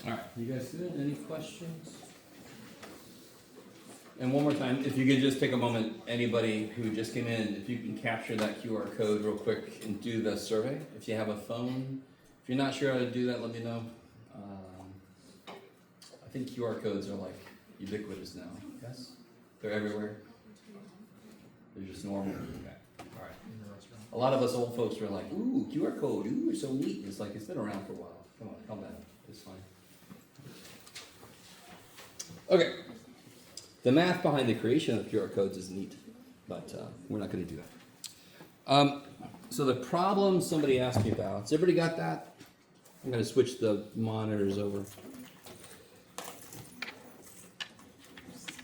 All right, you guys good? Any questions? And one more time, if you could just take a moment, anybody who just came in, if you can capture that QR code real quick and do the survey. If you have a phone, if you're not sure how to do that, let me know. I think QR codes are like ubiquitous now. Yes? They're everywhere. They're just normal. Okay. All right. A lot of us old folks were like, ooh, QR code, ooh, it's so neat. It's like, it's been around for a while. Come on, calm down. It's fine. Okay. The math behind the creation of QR codes is neat, but we're not going to do that. So the problem somebody asked me about, has everybody got that? I'm going to switch the monitors over.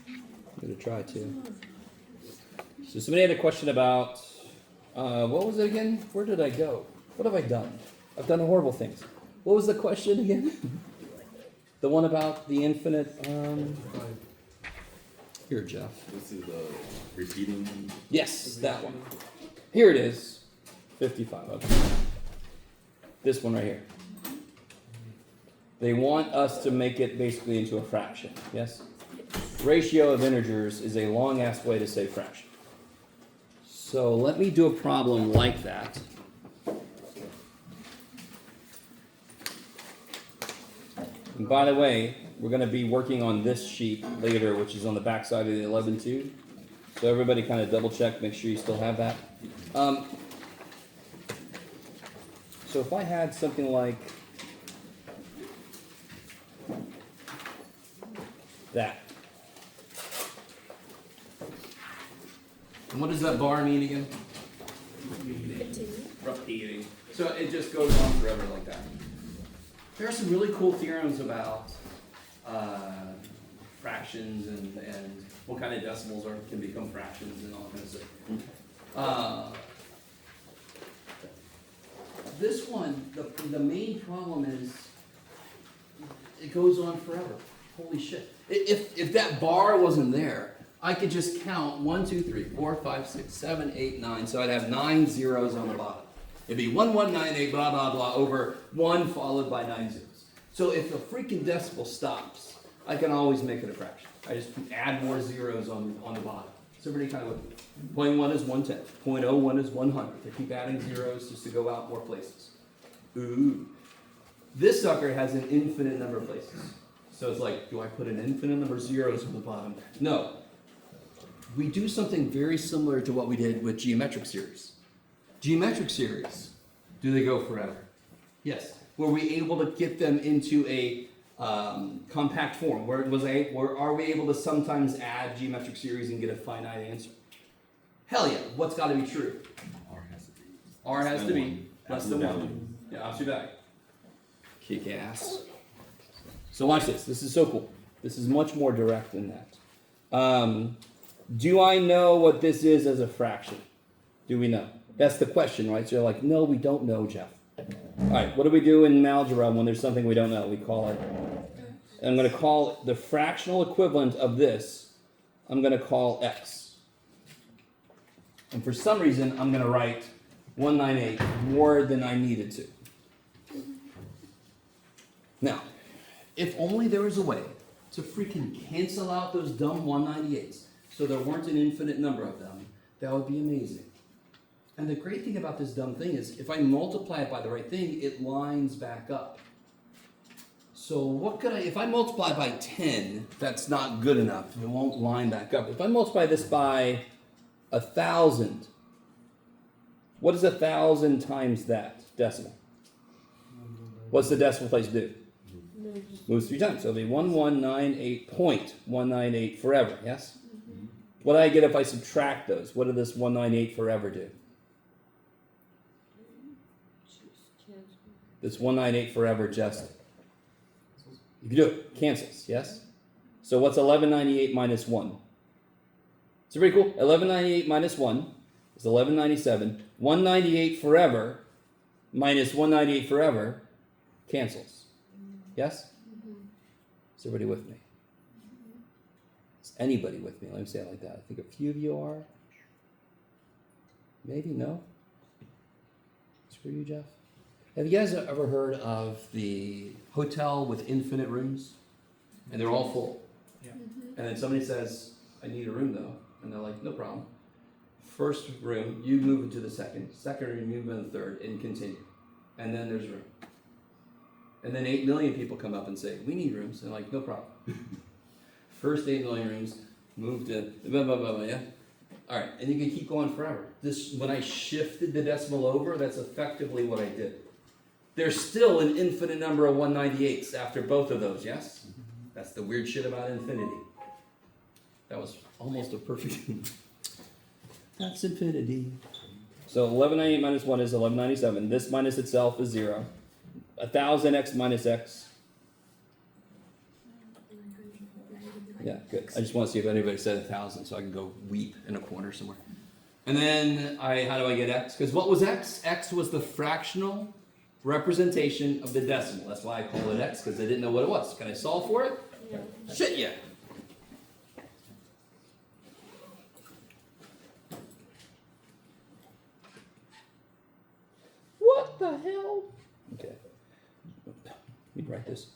I'm going to try to. So somebody had a question about, what was it again? Where did I go? What have I done? I've done horrible things. What was the question again? The one about the infinite... Here, Jeff. This is the repeating. Yes, that one. Here it is. 55. Okay. This one right here. They want us to make it basically into a fraction. Yes? Ratio of integers is a long-ass way to say fraction. So let me do a problem like that. And by the way, we're going to be working on this sheet later, which is on the back side of the 11.2. So everybody kind of double check, make sure you still have that. So if I had something like that. And what does that bar mean again? Repeating. So it just goes on forever like that. There are some really cool theorems about fractions and what kind of decimals can become fractions and all that kind of stuff. This one, the main problem is it goes on forever. Holy shit. If that bar wasn't there, I could just count 1, 2, 3, 4, 5, 6, 7, 8, 9. So I'd have 9 zeros on the bottom. It'd be 1, 1, 9, 8, blah, blah, blah, over 1 followed by 9 zeros. So if the freaking decimal stops, I can always make it a fraction. I just add more zeros on the bottom. So everybody kind of look. 0.1 is 1/10. 0.01 is 1/100. I keep adding zeros just to go out more places. Ooh. This sucker has an infinite number of places. So it's like, do I put an infinite number of zeros on the bottom? No. We do something very similar to what we did with geometric series. Geometric series, do they go forever? Yes. Were we able to get them into a compact form? Are we able to sometimes add geometric series and get a finite answer? Hell yeah. What's got to be true? R has to be less than 1. Yeah, absolute value. Kick ass. So watch this. This is so cool. This is much more direct than that. Do I know what this is as a fraction? Do we know? That's the question, right? So you're like, no, we don't know, Jeff. All right, what do we do in algebra when there's something we don't know? We call it, and I'm going to call the fractional equivalent of this, I'm going to call x. And for some reason, I'm going to write 198 more than I needed to. Now, if only there was a way to freaking cancel out those dumb 198s so there weren't an infinite number of them, that would be amazing. And the great thing about this dumb thing is, if I multiply it by the right thing, it lines back up. So what could if I multiply by 10, that's not good enough. It won't line back up. If I multiply this by 1,000, what is 1,000 times that decimal? What's the decimal place do? Moves 3 times. So it'll be 1198.198 forever, yes? What do I get if I subtract those? What does this 198 forever do? This 198 forever just, you can do it, cancels, yes? So what's 1198 minus 1? It's pretty cool. 1198 minus 1 is 1197. 198 forever minus 198 forever cancels. Yes? Is everybody with me? Is anybody with me? Let me say it like that. I think a few of you are. Maybe, no? Screw you, Jeff. Have you guys ever heard of the hotel with infinite rooms? And they're all full. Yeah. And then somebody says, I need a room though. And they're like, no problem. First room, you move into the second. Second room, you move into the third, and continue. And then there's room. And then 8 million people come up and say, we need rooms. And they're like, no problem. First 8 million rooms, move to blah, blah, blah, blah, yeah? All right, and you can keep going forever. This, when I shifted the decimal over, that's effectively what I did. There's still an infinite number of 198s after both of those, yes? That's the weird shit about infinity. That was almost a perfect... That's infinity. So 1198 minus 1 is 1197. This minus itself is 0. 1000x minus x. Yeah, good. I just want to see if anybody said 1000 so I can go weep in a corner somewhere. And then how do I get x? Because what was x? X was the fractional representation of the decimal. That's why I call it x, because I didn't know what it was. Can I solve for it? Yeah. Shit, yeah. What the hell? Okay. Let me write this.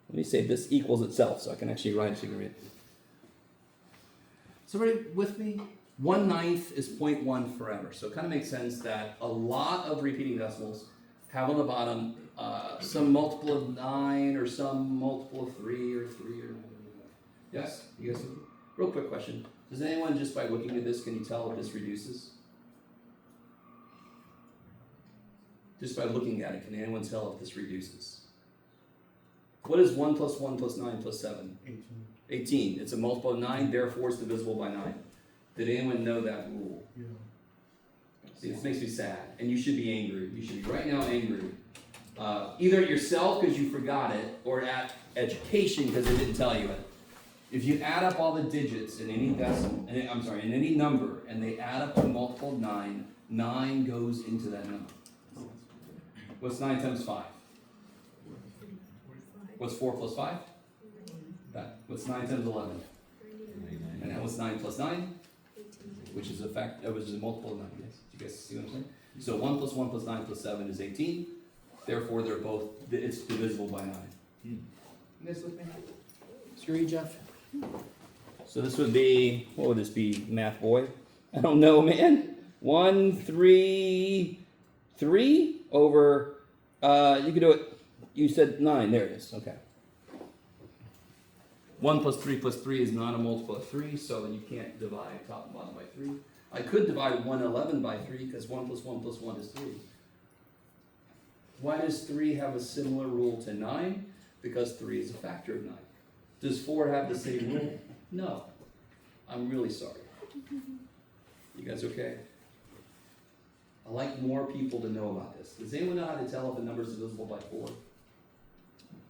Let me say this equals itself so I can actually write it so you can read it. Is everybody with me? 1/9 is 0.1 forever. So it kind of makes sense that a lot of repeating decimals have on the bottom some multiple of 9 or some multiple of 3 or 3 or... Yes? You guys? Real quick question. Does anyone, just by looking at this, can you tell if this reduces? Just by looking at it, can anyone tell if this reduces? What is 1 plus 1 plus 9 plus 7? 18. 18. It's a multiple of 9, therefore it's divisible by 9. Did anyone know that rule? Yeah. See, this makes me sad, and you should be angry. You should be right now angry. Either at yourself because you forgot it, or at education because they didn't tell you it. If you add up all the digits in any decimal, in any number, and they add up to a multiple of 9, 9 goes into that number. What's 9 times 5? What's 4 plus 5? That. What's 9 times 11? And now what's 9 plus 9? Which is a multiple of 9, yes? Do you guys see what I'm saying? So 1 plus 1 plus 9 plus 7 is 18. Therefore, it's divisible by 9. You guys with me? Screw you, Jeff. So this would be, what would this be, math boy? I don't know, man. 1, 3, 3 over, you could do it, you said 9, there it is, okay. 1 plus 3 is not a multiple of 3, so you can't divide top and bottom by 3. I could divide 111 by 3, because 1 plus 1 plus 1 is 3. Why does 3 have a similar rule to 9? Because 3 is a factor of 9. Does 4 have the same rule? No. I'm really sorry. You guys okay? I like more people to know about this. Does anyone know how to tell if a number is divisible by 4?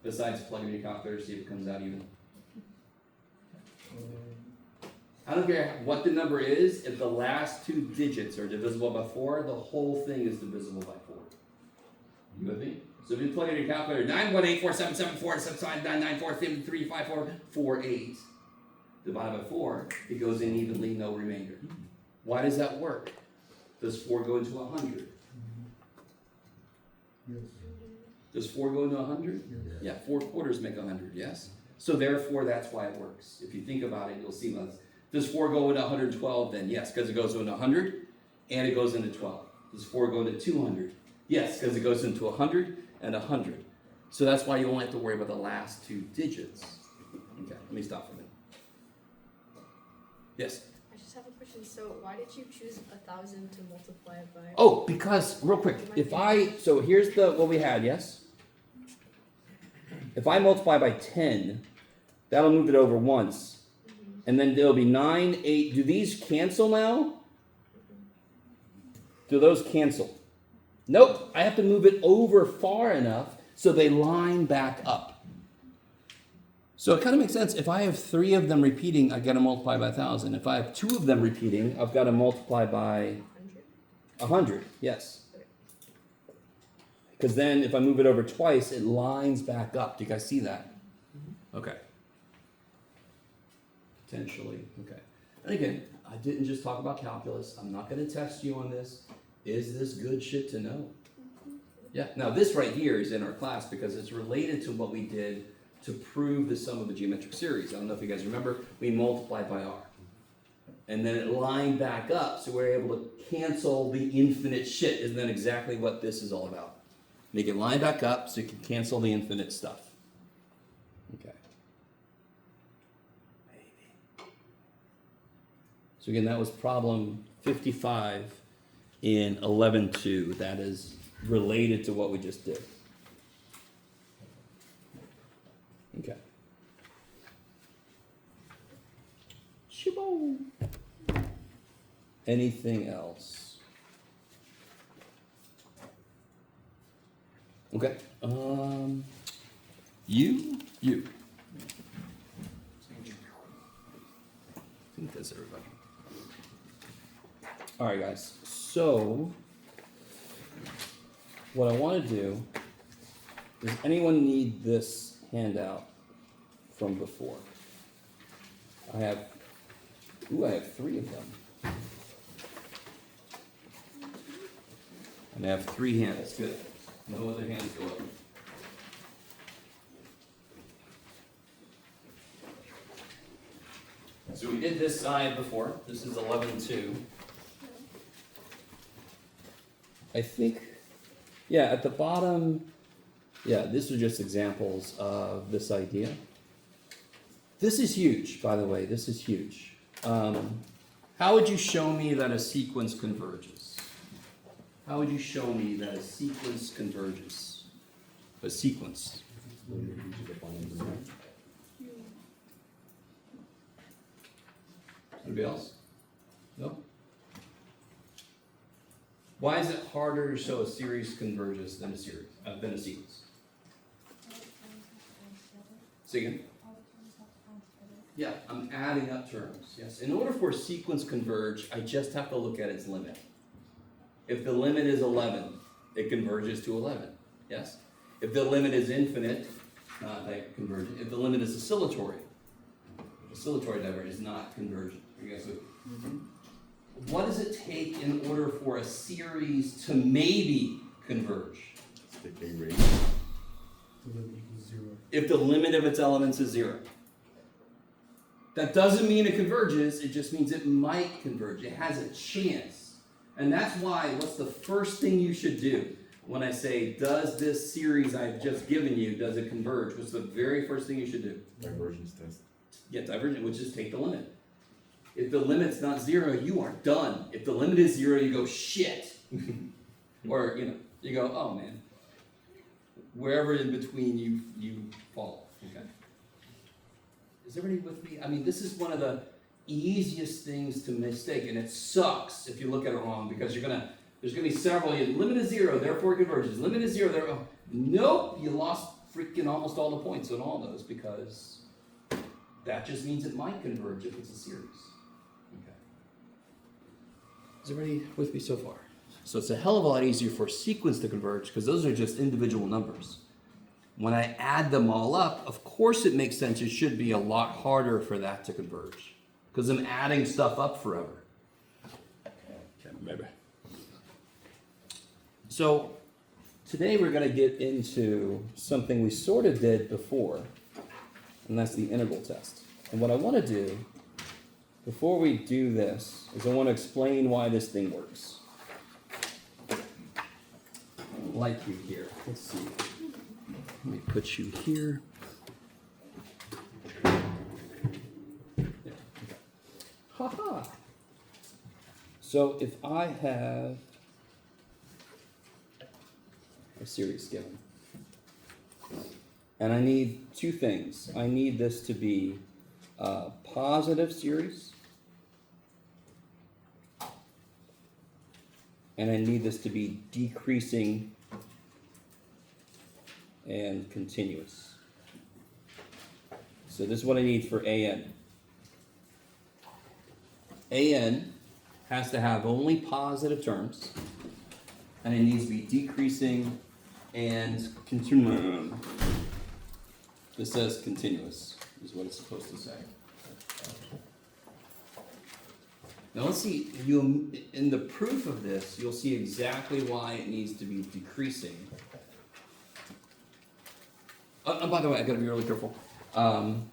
Besides plugging your calculator to see if it comes out even. I don't care what the number is, if the last 2 digits are divisible by 4, the whole thing is divisible by 4. You with me? So if you plug in your calculator, 91847746799435448, divided by 4, it goes in evenly, no remainder. Why does that work? Does 4 go into 100? Yes. Does 4 go into 100? Yes. Yeah, 4 quarters make 100, yes? So therefore, that's why it works. If you think about it, you'll see that. Does 4 go into 112 then? Yes, because it goes into 100 and it goes into 12. Does 4 go into 200? Yes, because it goes into 100 and 100. So that's why you only have to worry about the last 2 digits. Okay, let me stop for a minute. Yes? I just have a question. So why did you choose 1,000 to multiply by? Oh, because, real quick, so here's what we had, yes? If I multiply by 10, that'll move it over once. And then there'll be 9, 8. Do these cancel now? Do those cancel? Nope. I have to move it over far enough so they line back up. So it kind of makes sense. If I have 3 of them repeating, I've got to multiply by 1,000. If I have 2 of them repeating, I've got to multiply by 100. Yes. Because then if I move it over twice, it lines back up. Do you guys see that? Okay. Potentially. Okay. And again, I didn't just talk about calculus. I'm not going to test you on this. Is this good shit to know? Yeah, now this right here is in our class because it's related to what we did to prove the sum of a geometric series. I don't know if you guys remember, we multiplied by r. And then it lined back up, so we're able to cancel the infinite shit. Isn't that exactly what this is all about? Make it line back up so you can cancel the infinite stuff. Okay. Maybe. So again, that was problem 55 in 11.2. That is related to what we just did. Okay. Shabo. Anything else? Okay. You. I think that's everybody. All right, guys. So, what I want to do, does anyone need this handout from before? I have 3 of them. And I have 3 hands. Good. No other hands go up. So we did this side before. This is 11.2. I think, yeah, at the bottom, yeah, these are just examples of this idea. This is huge, by the way. This is huge. How would you show me that a sequence converges? How would you show me that a sequence converges? A sequence. Anybody else? No? Why is it harder to show a series converges than a sequence? Say again? Yeah, I'm adding up terms, yes. In order for a sequence converge, I just have to look at its limit. If the limit is 11, it converges to 11, yes? If the limit is infinite, not like convergent. If the limit is oscillatory divergence is not convergent. You guys with me? What does it take in order for a series to maybe converge? The K rate. The limit equals 0. If the limit of its elements is 0. That doesn't mean it converges, it just means it might converge. It has a chance. And that's why, what's the first thing you should do when I say, does this series I've just given you, does it converge? What's the very first thing you should do? Divergence test. Yeah, divergent, which is take the limit. If the limit's not 0, you are done. If the limit is 0, you go, shit. Or, you go, oh man. Wherever in between you fall, okay? Is everybody with me? I mean, this is one of the easiest things to mistake, and it sucks if you look at it wrong, because there's gonna be several. Limit is 0, therefore it converges. Limit is 0, therefore, nope, you lost freaking almost all the points on all those, because that just means it might converge if it's a series. Okay. Is everybody with me so far? So it's a hell of a lot easier for a sequence to converge, because those are just individual numbers. When I add them all up, of course it makes sense. It should be a lot harder for that to converge, because I'm adding stuff up forever. Okay, maybe. So today we're going to get into something we sort of did before, and that's the integral test. And what I want to do, before we do this, is I want to explain why this thing works. Like you here. Let's see. Let me put you here. There. Okay. Ha-ha. So if I have a series given, and I need 2 things. I need this to be a positive series, and I need this to be decreasing and continuous. So this is what I need for AN. AN has to have only positive terms, and it needs to be decreasing and continuous. This says continuous, is what it's supposed to say. Now let's see, you'll, in the proof of this, you'll see exactly why it needs to be decreasing. By the way, I gotta be really careful.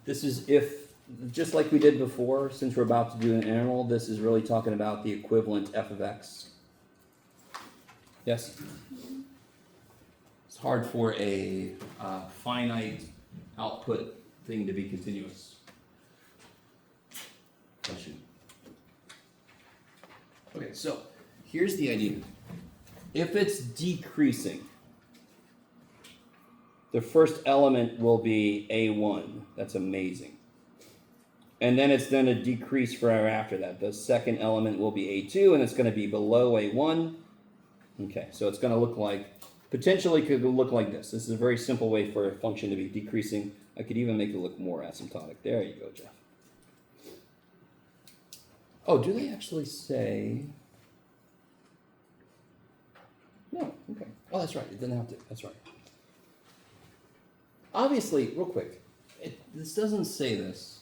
This is if, just like we did before, since we're about to do an integral, this is really talking about the equivalent f of x. Yes? It's hard for a finite output thing to be continuous. Question. Okay, so here's the idea. If it's decreasing, the first element will be A1. That's amazing. And then it's going to decrease forever after that. The second element will be A2, and it's going to be below A1. Okay, so it's going to look like, potentially could look like this. This is a very simple way for a function to be decreasing. I could even make it look more asymptotic. There you go, Jeff. Oh, do they actually say? No, okay. Oh, that's right. It didn't have to. That's right. Obviously, real quick, this doesn't say this,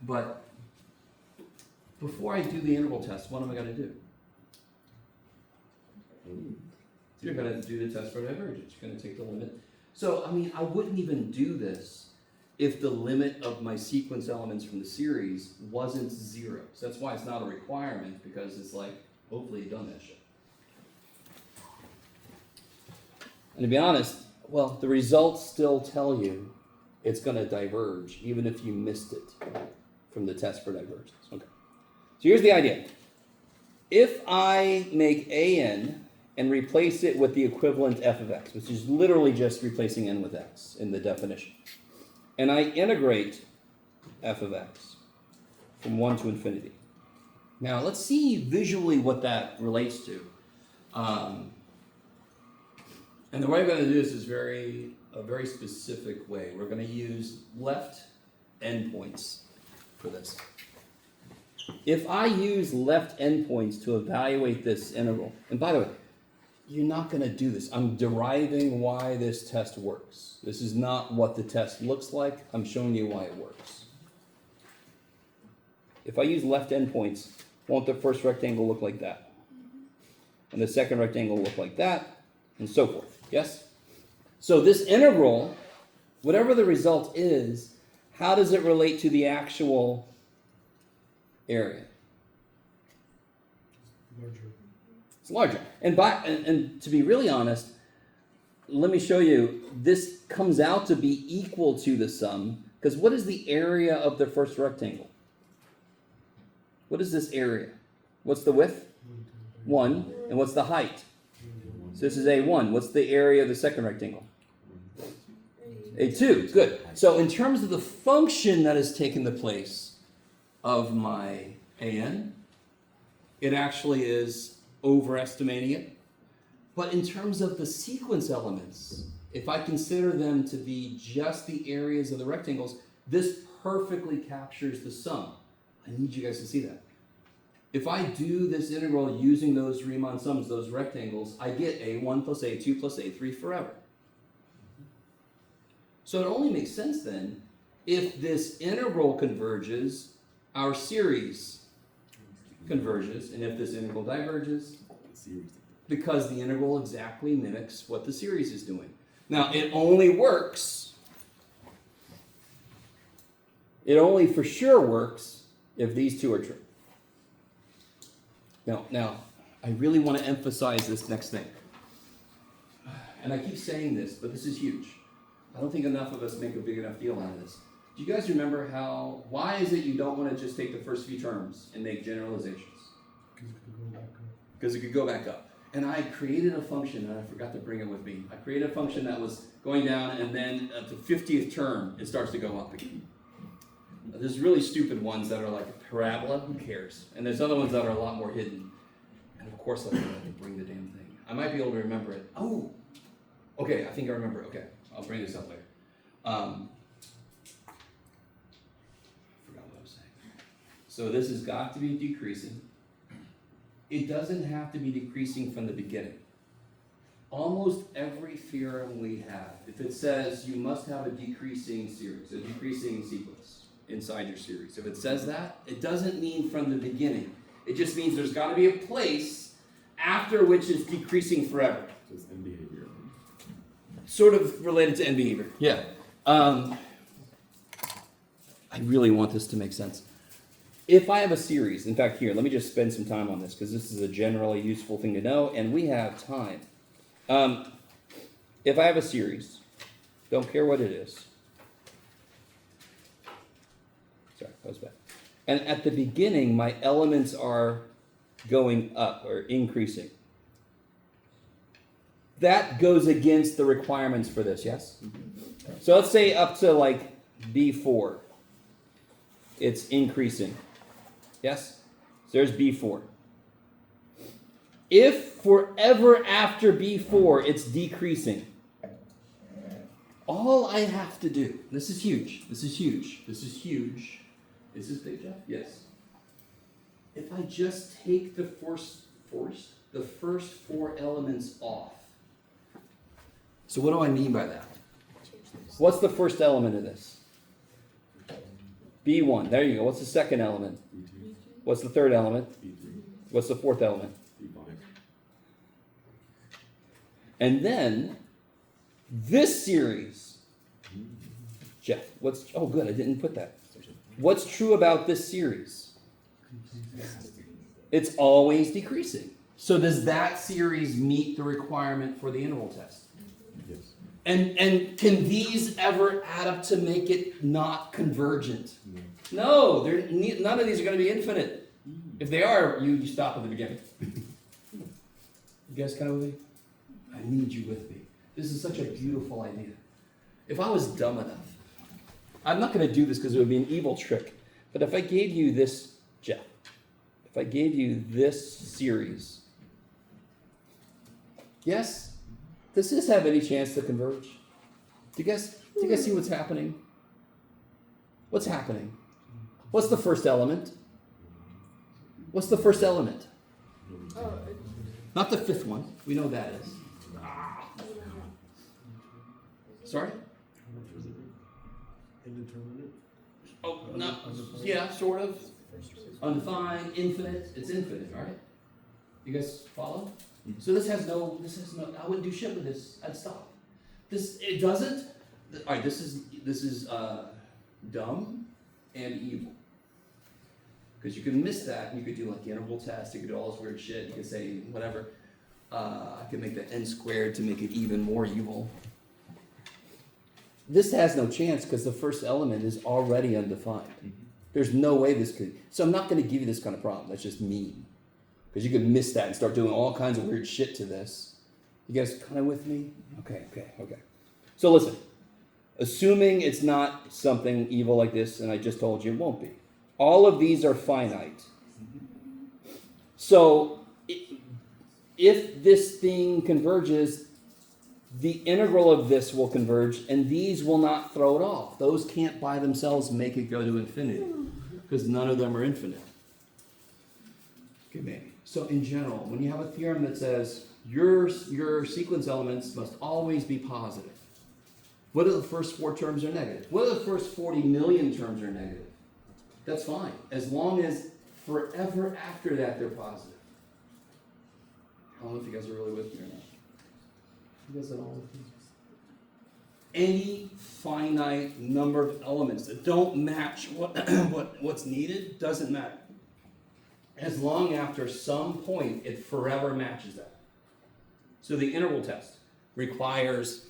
but before I do the integral test, what am I going to do? You're going to do the test for divergence. You're going to take the limit. So, I mean, I wouldn't even do this if the limit of my sequence elements from the series wasn't 0. So that's why it's not a requirement, because it's like, hopefully you've done that shit. And to be honest, well, the results still tell you it's going to diverge, even if you missed it from the test for divergence. Okay. So here's the idea. If I make an and replace it with the equivalent f of x, which is literally just replacing n with x in the definition, and I integrate f of x from 1 to infinity. Now, let's see visually what that relates to. And the way I'm going to do this is a very specific way. We're going to use left endpoints for this. If I use left endpoints to evaluate this integral, and by the way, you're not going to do this. I'm deriving why this test works. This is not what the test looks like. I'm showing you why it works. If I use left endpoints, won't the first rectangle look like that? And the second rectangle look like that? And so forth. Yes? So this integral, whatever the result is, how does it relate to the actual area? Larger. It's larger. And to be really honest, let me show you, this comes out to be equal to the sum, because what is the area of the first rectangle? What is this area? What's the width? 1. And what's the height? So this is A1. What's the area of the second rectangle? A2. Good. So in terms of the function that has taken the place of my AN, it actually is overestimating it. But in terms of the sequence elements, if I consider them to be just the areas of the rectangles, this perfectly captures the sum. I need you guys to see that. If I do this integral using those Riemann sums, those rectangles, I get A1 plus A2 plus A3 forever. So it only makes sense then, if this integral converges, our series converges, and if this integral diverges, because the integral exactly mimics what the series is doing. Now, it only works, it only for sure works if these two are true. Now, I really want to emphasize this next thing. And I keep saying this, but this is huge. I don't think enough of us make a big enough deal out of this. Do you guys remember why is it you don't want to just take the first few terms and make generalizations? Because it could go back up. And I created a function, and I forgot to bring it with me. I created a function that was going down, and then at the 50th term, it starts to go up again. There's really stupid ones that are like a parabola, who cares? And there's other ones that are a lot more hidden. And of course I have to bring the damn thing. I might be able to remember it. Oh, okay, I think I remember. Okay, I'll bring this up later. I forgot what I was saying. So this has got to be decreasing. It doesn't have to be decreasing from the beginning. Almost every theorem we have, if it says you must have a decreasing series, a decreasing sequence inside your series, if it says that, it doesn't mean from the beginning. It just means there's got to be a place after which it's decreasing forever. So it's end behavior. Sort of related to end behavior. Yeah. I really want this to make sense. If I have a series, in fact, here, let me just spend some time on this because this is a generally useful thing to know, and we have time. If I have a series, don't care what it is. Sorry, that was bad. And at the beginning, my elements are going up or increasing. That goes against the requirements for this, yes? So let's say up to like B4. It's increasing. Yes? So there's B4. If forever after B4 it's decreasing, all I have to do, this is huge, this is huge, this is huge. Is this big, Jeff? Yes. If I just take the first 4 elements off. So what do I mean by that? What's the first element of this? B1. There you go. What's the second element? B2, What's the third element? B3, What's the fourth element? B5. And then this series. Jeff, oh good, I didn't put that. What's true about this series? It's always decreasing. So does that series meet the requirement for the interval test? Yes. And can these ever add up to make it not convergent? No. No, none of these are going to be infinite. If they are, you stop at the beginning. You guys kind of with me? I need you with me. This is such a beautiful idea. If I was dumb enough, I'm not going to do this because it would be an evil trick, but if I gave you this, Jeff, if I gave you this series, yes, does this have any chance to converge? Do you guys see what's happening? What's happening? What's the first element? What's the first element? Oh, Not the fifth one. We know what that is. Sorry? Indeterminate. Oh, no. Yeah, sort of. Undefined, infinite. It's infinite, right? You guys follow? So this has no, I wouldn't do shit with this. I'd stop. It doesn't. All right, this is dumb and evil. Because you can miss that, and you could do like the interval test, you could do all this weird shit, you could say whatever. I could make the n squared to make it even more evil. This has no chance because the first element is already undefined. There's no way this could. So I'm not going to give you this kind of problem. That's just mean. Because you could miss that and start doing all kinds of weird shit to this. You guys kind of with me? Okay. So listen. Assuming it's not something evil like this, and I just told you it won't be. All of these are finite. So if this thing converges, the integral of this will converge, and these will not throw it off. Those can't by themselves make it go to infinity, because none of them are infinite. Okay, maybe. So in general, when you have a theorem that says your sequence elements must always be positive, what if the first 4 terms are negative? What if the first 40 million terms are negative? That's fine, as long as forever after that they're positive. I don't know if you guys are really with me or not. You guys are all with me? Any finite number of elements that don't match what's needed doesn't matter. As long after some point it forever matches that. So the interval test requires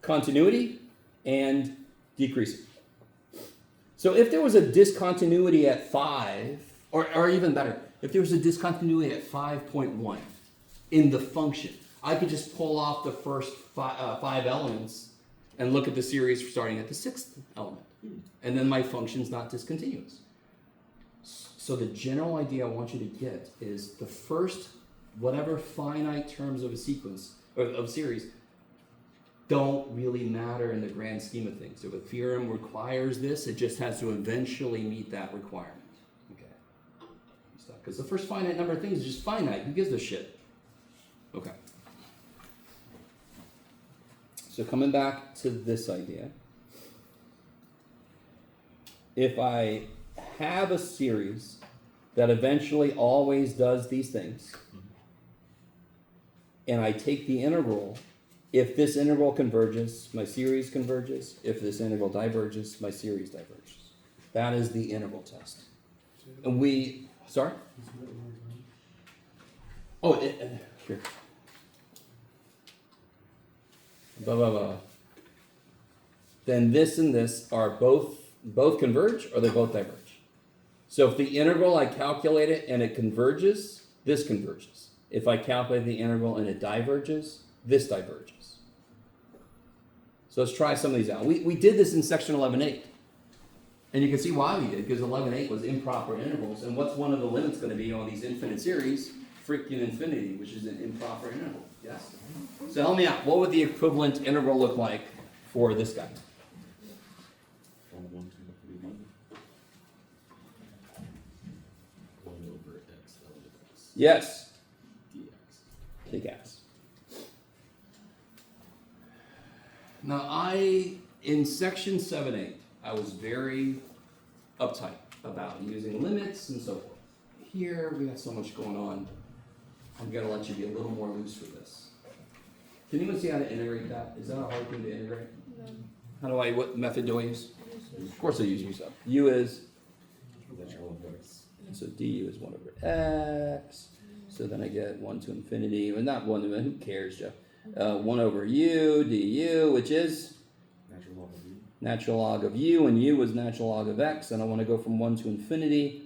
continuity and decreasing. So if there was a discontinuity at 5, or even better, if there was a discontinuity at 5.1 in the function, I could just pull off the first 5 elements and look at the series starting at the 6th element. And then my function's not discontinuous. So the general idea I want you to get is the first whatever finite terms of a sequence, or of series, don't really matter in the grand scheme of things. If a theorem requires this, it just has to eventually meet that requirement. Okay. Because the first finite number of things is just finite. Who gives a shit? Okay. So coming back to this idea, if I have a series that eventually always does these things, and I take the integral, if this integral converges, my series converges. If this integral diverges, my series diverges. That is the integral test. And we, sorry? Oh, here. Blah, blah, blah. Then this and this are both converge, or they both diverge. So if the integral, I calculate it and it converges, this converges. If I calculate the integral and it diverges, this diverges. So let's try some of these out. We did this in section 11.8. And you can see why we did, because 11.8 was improper integrals. And what's one of the limits going to be on these infinite series? Freaking infinity, which is an improper integral. Yes? So help me out. What would the equivalent integral look like for this guy? From 1 to infinity. 1 over x ln x. Yes. dx. Kick ass. Now in section 7.8, I was very uptight about using limits and so forth. Here, we got so much going on. I'm gonna let you be a little more loose for this. Can anyone see how to integrate that? Is that a hard thing to integrate? No. What method do I use? Of course I use U sub. U is, Natural of x. so du is 1 over x. So then I get 1 to infinity, well not 1 to, who cares, Jeff? 1 over u du, which is Natural log of u. natural log of u, and u is natural log of x, and I want to go from 1 to infinity.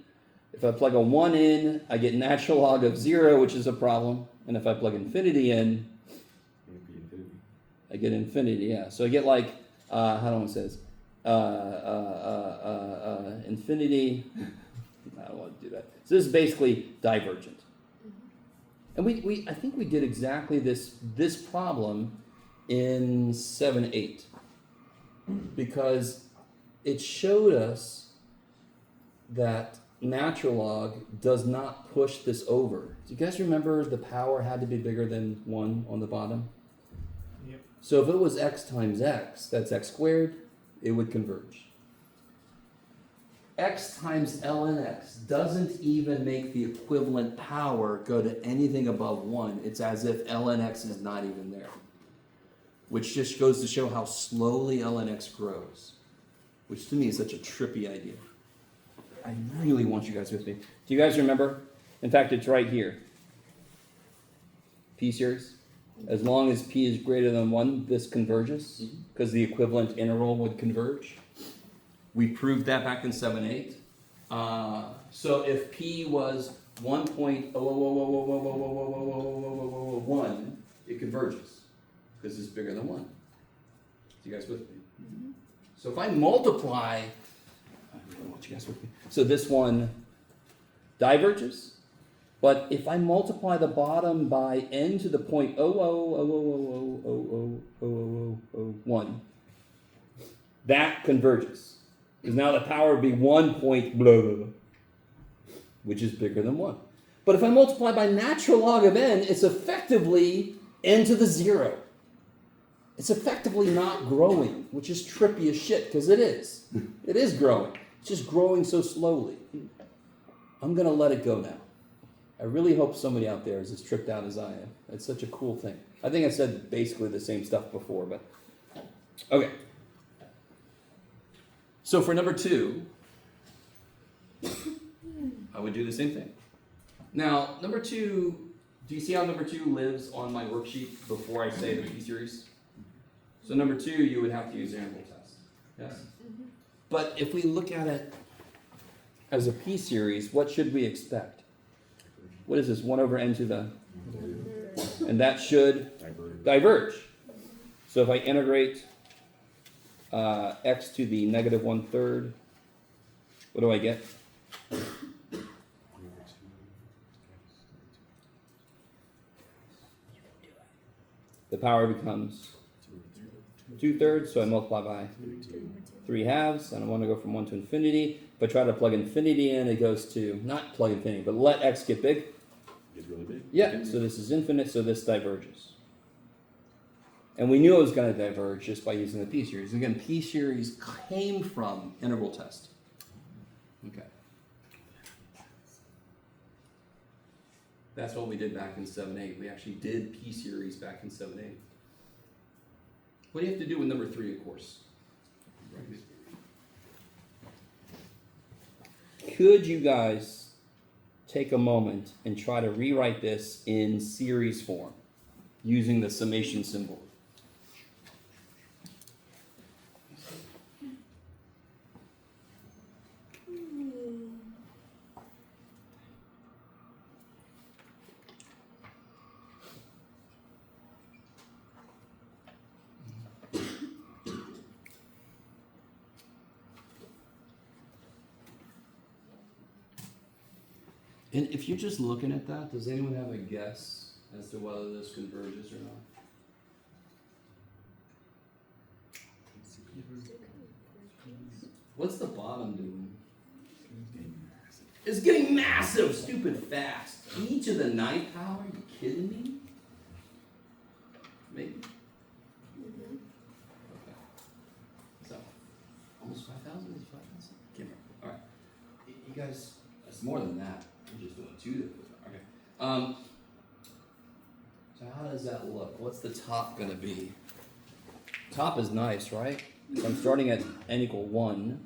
If I plug a 1 in, I get natural log of 0, which is a problem. And if I plug infinity in, It would be infinity. I get infinity, yeah. So I get like, how do I want to say this? Infinity, I don't want to do that. So this is basically divergent. And I think we did exactly this problem in 7.8. Because it showed us that natural log does not push this over. Do you guys remember the power had to be bigger than 1 on the bottom? Yep. So if it was x times x, that's x squared, it would converge. X times ln x doesn't even make the equivalent power go to anything above 1. It's as if ln x is not even there. Which just goes to show how slowly ln x grows. Which to me is such a trippy idea. I really want you guys with me. Do you guys remember? In fact, it's right here. P series. As long as p is greater than 1, this converges, because the equivalent integral would converge. We proved that back in 7.8. So if p was 1.00000000001, it converges, because it's bigger than 1. You guys with me? So if I multiply, I really want you guys with me. So this one diverges, but if I multiply the bottom by n to the point 0.00000000001, that converges. Because now the power would be 1 point blah, blah, blah, which is bigger than 1. But if I multiply by natural log of n, it's effectively n to the 0. It's effectively not growing, which is trippy as shit, because it is. It is growing. It's just growing so slowly. I'm going to let it go now. I really hope somebody out there is as tripped out as I am. It's such a cool thing. I think I said basically the same stuff before, but... Okay. So for number 2, I would do the same thing. Now, number 2, do you see how number 2 lives on my worksheet before I say the p-series? So number 2, you would have to use the integral test. Yes? But if we look at it as a p-series, what should we expect? What is this? 1 over n to the... And that should diverge. So if I integrate x to the negative 1/3, what do I get? The power becomes 2/3, so I multiply by 3/2, and I want to go from 1 to infinity. If I try to plug infinity in, it goes to, not plug infinity, but let x get big. It's really big. Yeah, so this is infinite, so this diverges. And we knew it was going to diverge just by using the p-series. Again, p-series came from integral test. Okay. That's what we did back in 7-8. We actually did P-series back in 7-8. What do you have to do with number 3, of course? Could you guys take a moment and try to rewrite this in series form using the summation symbol? And if you're just looking at that, does anyone have a guess as to whether this converges or not? What's the bottom doing? It's getting massive, stupid fast. E to the 9th power? Are you kidding me? Maybe. Okay. So, almost 5,000? Is 5,000? Can't remember. All right. You guys, it's more than that. I'm just doing 2 there. Okay. So how does that look? What's the top gonna be? Top is nice, right? If I'm starting at n equal 1,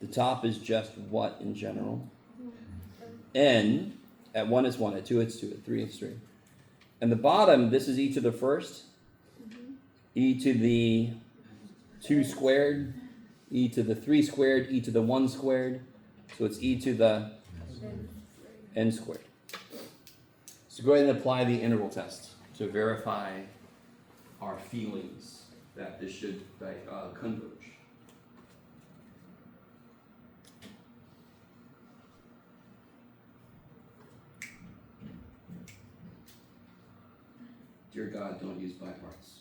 the top is just what in general? N, at 1 is 1, at 2 it's 2, at 3 it's 3. And the bottom, this is e to the first, e to the 2 squared, e to the 3 squared, e to the 1 squared. So it's e to the n squared. So go ahead and apply the integral test to verify our feelings that this should converge. Dear God, don't use by parts.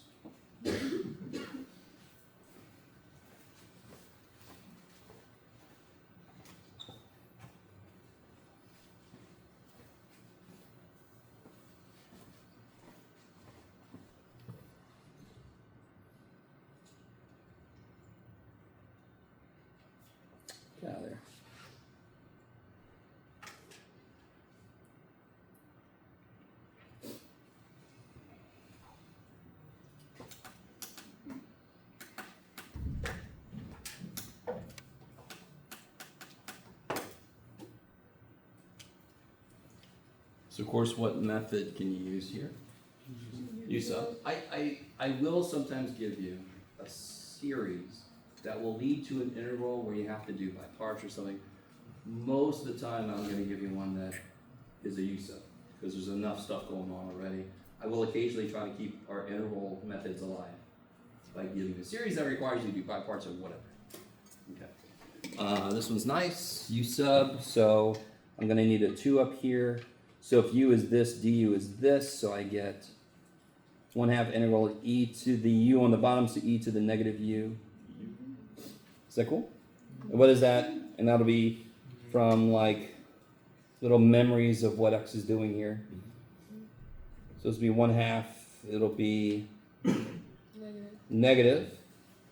Get out of there. So of course, what method can you use here? Use up. I will sometimes give you a series that will lead to an interval where you have to do by parts or something. Most of the time, I'm going to give you one that is a use up because there's enough stuff going on already. I will occasionally try to keep our interval methods alive by giving a series that requires you to do by parts or whatever. Okay. This one's nice. U sub. So I'm going to need a 2 up here. So if u is this, du is this, so I get 1/2 integral e to the u on the bottom, so e to the negative u. Is that cool? And what is that? And that'll be from like little memories of what x is doing here. So this will be 1/2, it'll be negative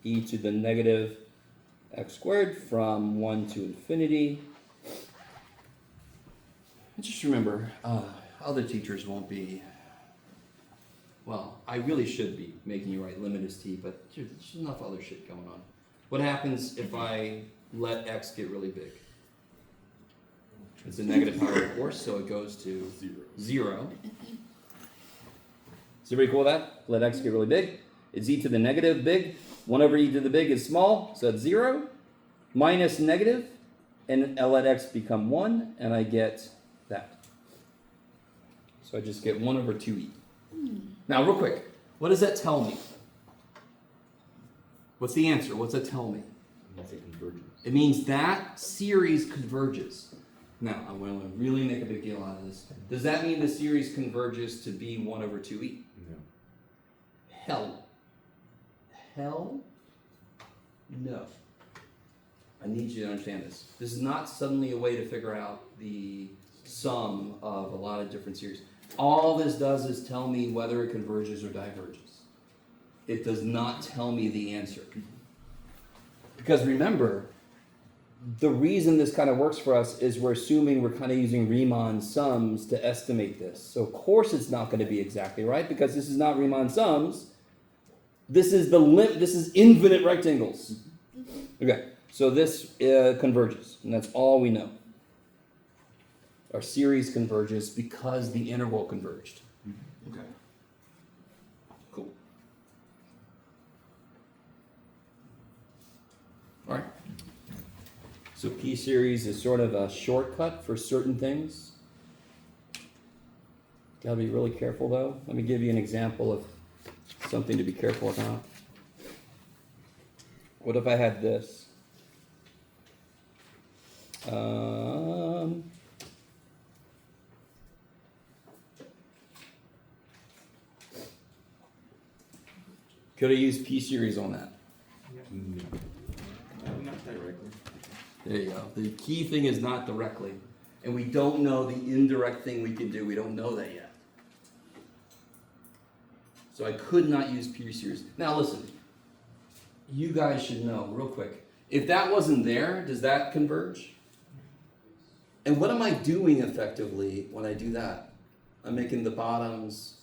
e to the negative x squared from 1 to infinity. And just remember, other teachers won't be, well, I really should be making you write limit as t, but there's enough other shit going on. What happens if I let x get really big? It's a negative power, of course, so it goes to 0. Is everybody cool with that? Let x get really big. It's e to the negative big. 1 over e to the big is small, so it's 0. Minus negative, and I let x become 1, and I get that. So I just get 1 over 2e. Now, real quick, what does that tell me? What's the answer? What's that tell me? It means that series converges. Now, I'm going to really make a big deal out of this. Does that mean the series converges to be 1 over 2e? No. Hell no. I need you to understand this. This is not suddenly a way to figure out the sum of a lot of different series. All this does is tell me whether it converges or diverges. It does not tell me the answer. Because remember, the reason this kind of works for us is we're assuming we're kind of using Riemann sums to estimate this. So of course it's not going to be exactly right because this is not Riemann sums. This is this is infinite rectangles. Okay, so this converges, and that's all we know. Our series converges because the integral converged. Okay. Cool. All right. So P series is sort of a shortcut for certain things. Gotta be really careful though. Let me give you an example of something to be careful about. What if I had this? Could I use P series on that? No. Not directly. There you go. The key thing is not directly. And we don't know the indirect thing we can do. We don't know that yet. So I could not use P series. Now listen, you guys should know real quick. If that wasn't there, does that converge? And what am I doing effectively when I do that? I'm making the bottoms,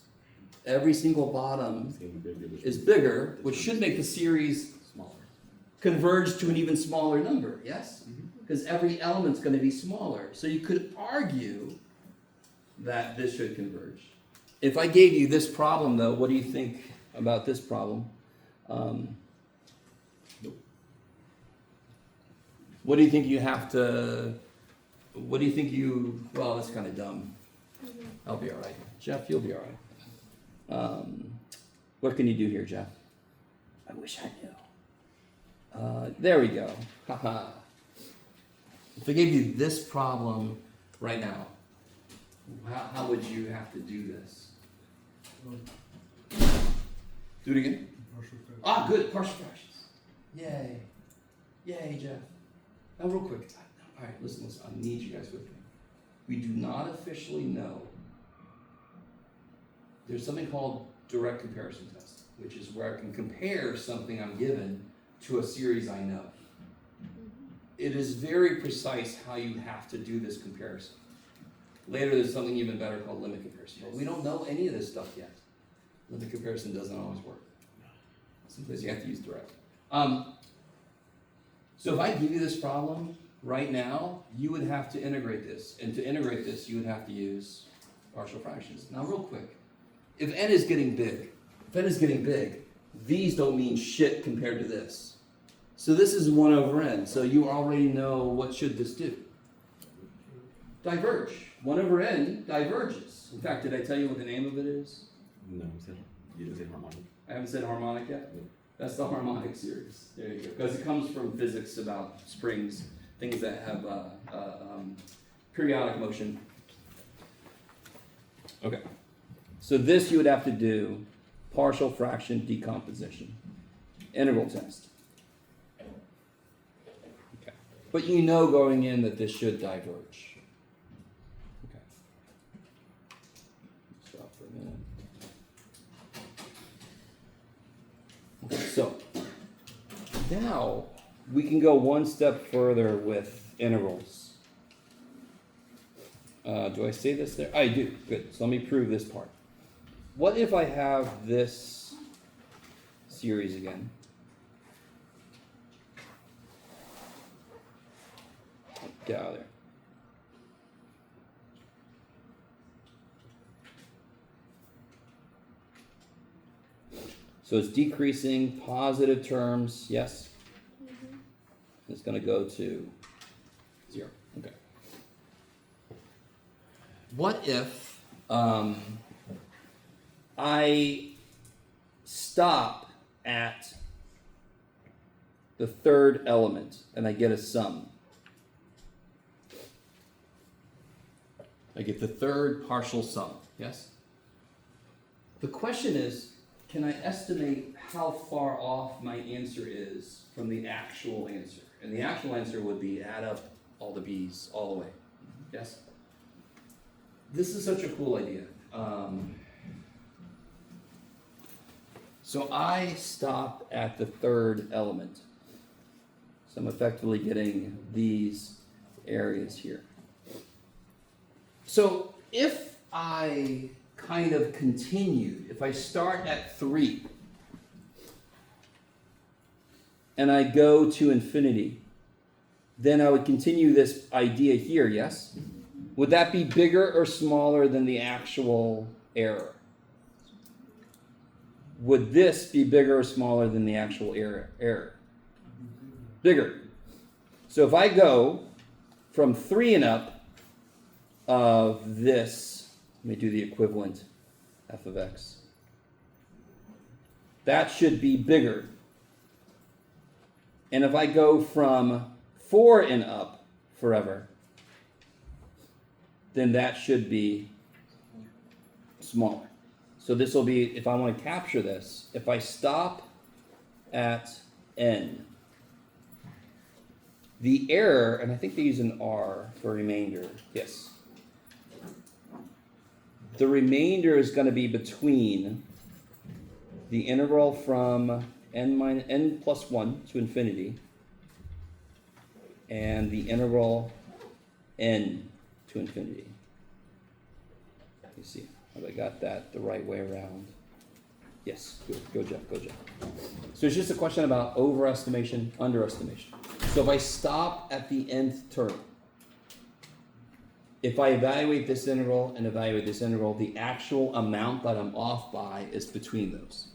every single bottom It's gonna be bigger. is bigger, which should make the series Smaller. converge to an even smaller number, yes? Because every element's going to be smaller. So you could argue that this should converge. If I gave you this problem, though, what do you think about this problem? What do you think you have to, what do you think you, well, that's kind of dumb. I'll be all right. Jeff, you'll be all right. What can you do here, Jeff? I wish I knew. There we go. Haha. If I gave you this problem right now, how would you have to do this? Do it again. Partial fraction. Ah, good. Partial fractions. Yay. Yay, Jeff. Now, real quick. All right, listen. I need you guys with me. We do not officially know. There's something called direct comparison test, which is where I can compare something I'm given to a series I know. It is very precise how you have to do this comparison. Later, there's something even better called limit comparison. But we don't know any of this stuff yet. Limit comparison doesn't always work. Sometimes you have to use direct. So if I give you this problem right now, you would have to integrate this. And to integrate this, you would have to use partial fractions. Now, real quick, if n is getting big, these don't mean shit compared to this. So this is 1 over n. So you already know what should this do. Diverge. 1 over n diverges. In fact, did I tell you what the name of it is? No, you didn't say harmonic. I haven't said harmonic yet? No. That's the harmonic series. There you go. Because it comes from physics about springs, things that have periodic motion. Okay. So this you would have to do partial fraction decomposition. Integral test. Okay. But you know going in that this should diverge. Okay. Stop for a minute. Okay, so now we can go one step further with integrals. Do I say this there? I do. Good. So let me prove this part. What if I have this series again? Get out of there. So it's decreasing, positive terms, yes? Mm-hmm. It's going to go to 0. Okay. What if I stop at the third element and I get a sum? I get the third partial sum, yes? The question is, can I estimate how far off my answer is from the actual answer? And the actual answer would be add up all the b's all the way, yes? This is such a cool idea. So I stop at the third element. So I'm effectively getting these areas here. So if I kind of continued, if I start at 3 and I go to infinity, then I would continue this idea here, yes? Would that be bigger or smaller than the actual error? Would this be bigger or smaller than the actual error? Bigger. So if I go from 3 and up of this, let me do the equivalent f of x. That should be bigger. And if I go from 4 and up forever, then that should be smaller. So this will be, if I want to capture this, if I stop at n, the error, and I think they use an R for remainder, yes. The remainder is going to be between the integral from n plus 1 to infinity and the integral n to infinity. You see, have I got that the right way around? Yes, good. Go Jeff, go Jeff. So it's just a question about overestimation, underestimation. So if I stop at the nth term, if I evaluate this integral and evaluate this integral, the actual amount that I'm off by is between those.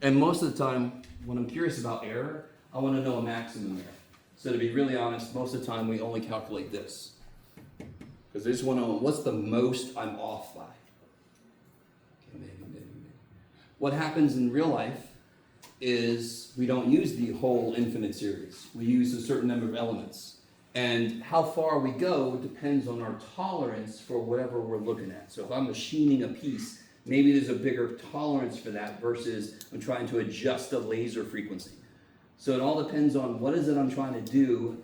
And most of the time, when I'm curious about error, I want to know a maximum error. So to be really honest, most of the time we only calculate this. Because I just want to know what's the most I'm off by. Okay, maybe. What happens in real life is we don't use the whole infinite series. We use a certain number of elements. And how far we go depends on our tolerance for whatever we're looking at. So if I'm machining a piece, maybe there's a bigger tolerance for that versus I'm trying to adjust a laser frequency. So it all depends on what is it I'm trying to do.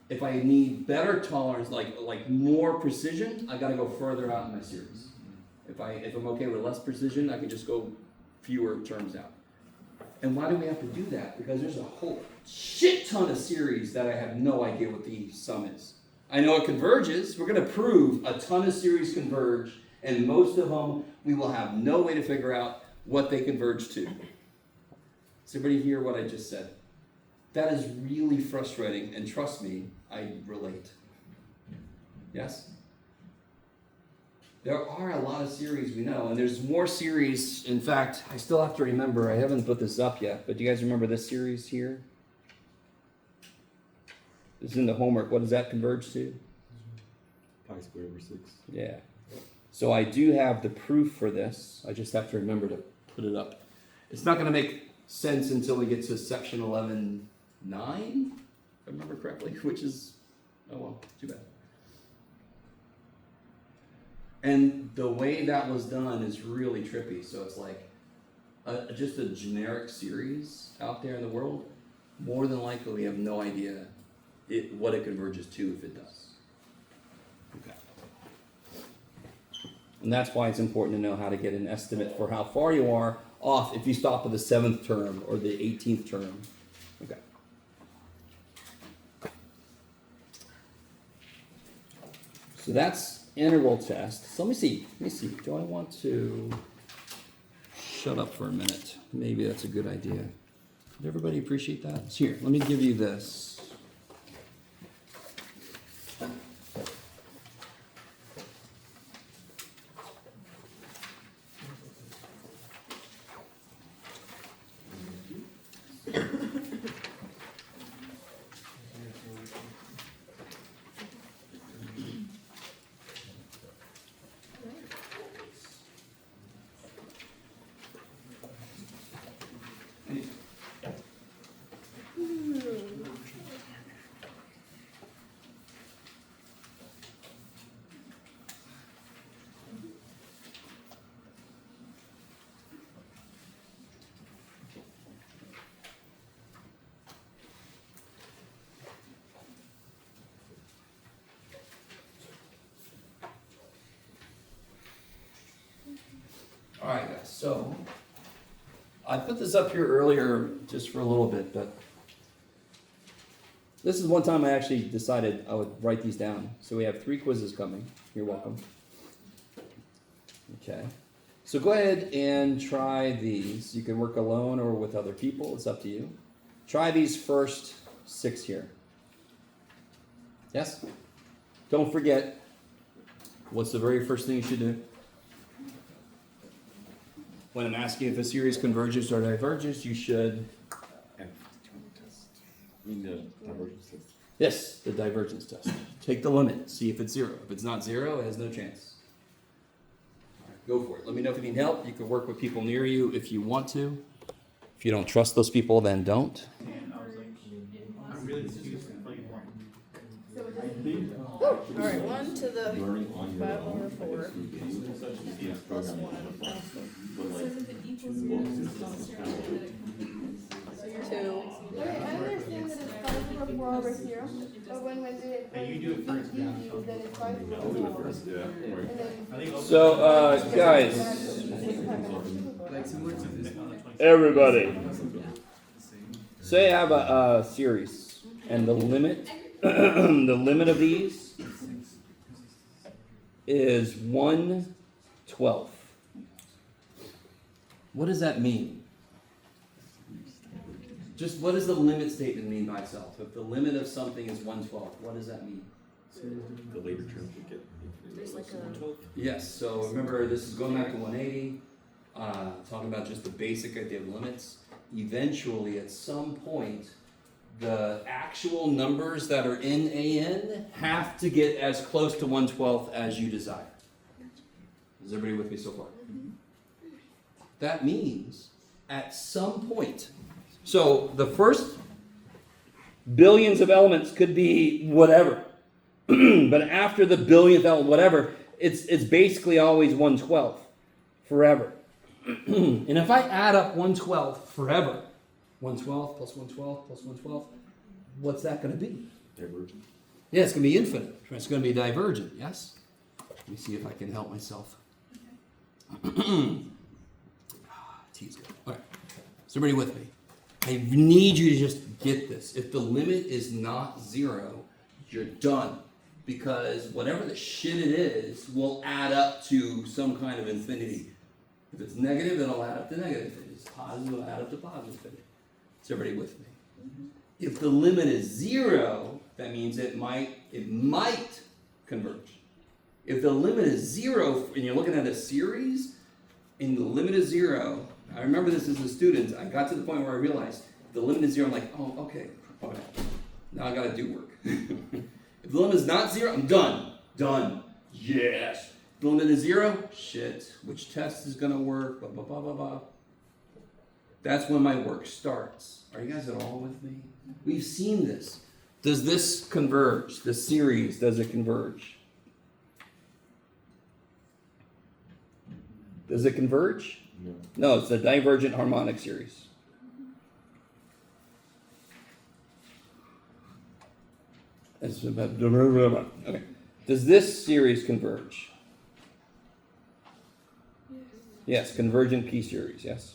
If I need better tolerance, like more precision, I got to go further out in my series. If I'm okay with less precision, I can just go fewer terms out. And why do we have to do that? Because there's a whole shit ton of series that I have no idea what the sum is. I know it converges. We're going to prove a ton of series converge, and most of them we will have no way to figure out what they converge to. Does everybody hear what I just said? That is really frustrating, and trust me, I relate. Yes? There are a lot of series we know, and there's more series. In fact, I still have to remember, I haven't put this up yet, but do you guys remember this series here? This is in the homework. What does that converge to? Pi squared over 6. Yeah. So I do have the proof for this. I just have to remember to put it up. It's not going to make sense until we get to section 11.9, if I remember correctly, which is, oh well, too bad. And the way that was done is really trippy. So it's like just a generic series out there in the world. More than likely, we have no idea what it converges to if it does. Okay. And that's why it's important to know how to get an estimate for how far you are off if you stop at the 7th term or the 18th term. Okay. So that's integral test. So let me see. Do I want to shut up for a minute? Maybe that's a good idea. Did everybody appreciate that? Here, let me give you this. All right, guys, so I put this up here earlier just for a little bit, but This is one time I actually decided I would write these down. So we have 3 quizzes coming. You're welcome. Okay. So go ahead and try these. You can work alone or with other people. It's up to you. Try these first 6 here. Yes? Don't forget, what's the very first thing you should do? When I'm asking if a series converges or diverges, you should... The divergence test. Yes, the divergence test. Take the limit, see if it's 0. If it's not 0, it has no chance. All right, go for it. Let me know if you need help. You can work with people near you if you want to. If you don't trust those people, then don't. Alright, 1 to the Learning on your 5 own. over 4. Plus Two. Okay, I understand that it's 5 over 4 over 0, but when we're doing it, Hey, you do it first, yeah. then it's 5 over 4. I'll do it first, yeah. And then So, guys, Like similar to this. everybody, say I have a series, and the limit, the limit of these is 1/12. What does that mean? Just what does the limit statement mean by itself? If the limit of something is 1/12, what does that mean? The later terms we get. There's like a Yes, so remember, this is going back to 180, talking about just the basic idea of limits. Eventually, at some point, the actual numbers that are in AN have to get as close to 1/12 as you desire. Is everybody with me so far? That means, at some point, so the first billions of elements could be whatever. But after the billionth element, whatever, it's basically always 1/12 forever. And if I add up 1/12 forever, 1/12 plus 1/12 plus 1/12, what's that going to be? Divergent. Yeah, it's going to be infinite. It's going to be divergent, yes? Let me see if I can help myself. T's good. All right. Is everybody with me? I need you to just get this. If the limit is not 0, you're done. Because whatever the shit it is will add up to some kind of infinity. If it's negative, it'll add up to negative infinity. If it's positive, it'll add up to positive infinity. Is everybody with me? If the limit is 0, that means it might converge. If the limit is 0, and you're looking at a series, and the limit is 0, I remember this as a student, I got to the point where I realized, if the limit is 0, I'm like, oh, okay, now I gotta do work. If the limit is not 0, I'm done. Done. Yes. If the limit is 0, shit, which test is gonna work, blah, blah, blah, blah, blah. That's when my work starts. Are you guys at all with me? We've seen this. Does this converge? The series, does it converge? Does it converge? No. No, it's a divergent harmonic series. Okay. Does this series converge? Yes, convergent p-series, yes.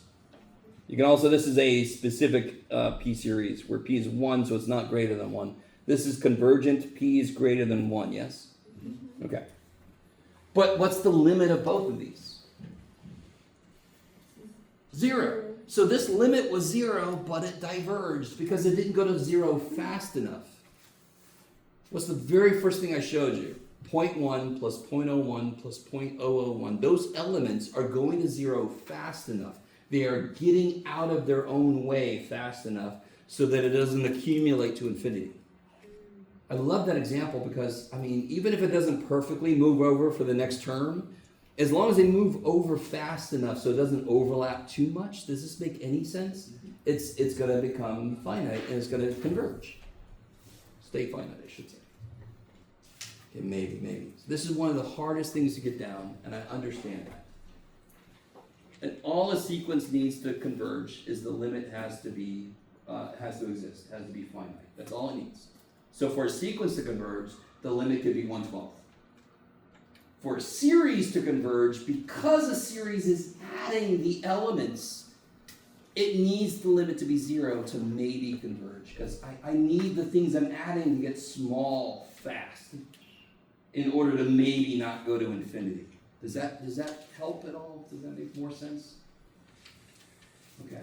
You can also, this is a specific p-series where p is 1, so it's not greater than 1. This is convergent, p is greater than 1, yes? Okay. But what's the limit of both of these? 0. So this limit was 0, but it diverged because it didn't go to 0 fast enough. What's the very first thing I showed you? 0.1 plus 0.01 plus 0.001. Those elements are going to 0 fast enough. They are getting out of their own way fast enough so that it doesn't accumulate to infinity. I love that example because, I mean, even if it doesn't perfectly move over for the next term, as long as they move over fast enough so it doesn't overlap too much, does this make any sense? It's going to become finite and it's going to converge. Stay finite, I should say. Okay, maybe. So this is one of the hardest things to get down, and I understand that. And all a sequence needs to converge is the limit has to exist, has to be finite. That's all it needs. So for a sequence to converge, the limit could be 1/12. For a series to converge, because a series is adding the elements, it needs the limit to be 0 to maybe converge, because I need the things I'm adding to get small fast in order to maybe not go to infinity. Does that help at all? Does that make more sense? Okay.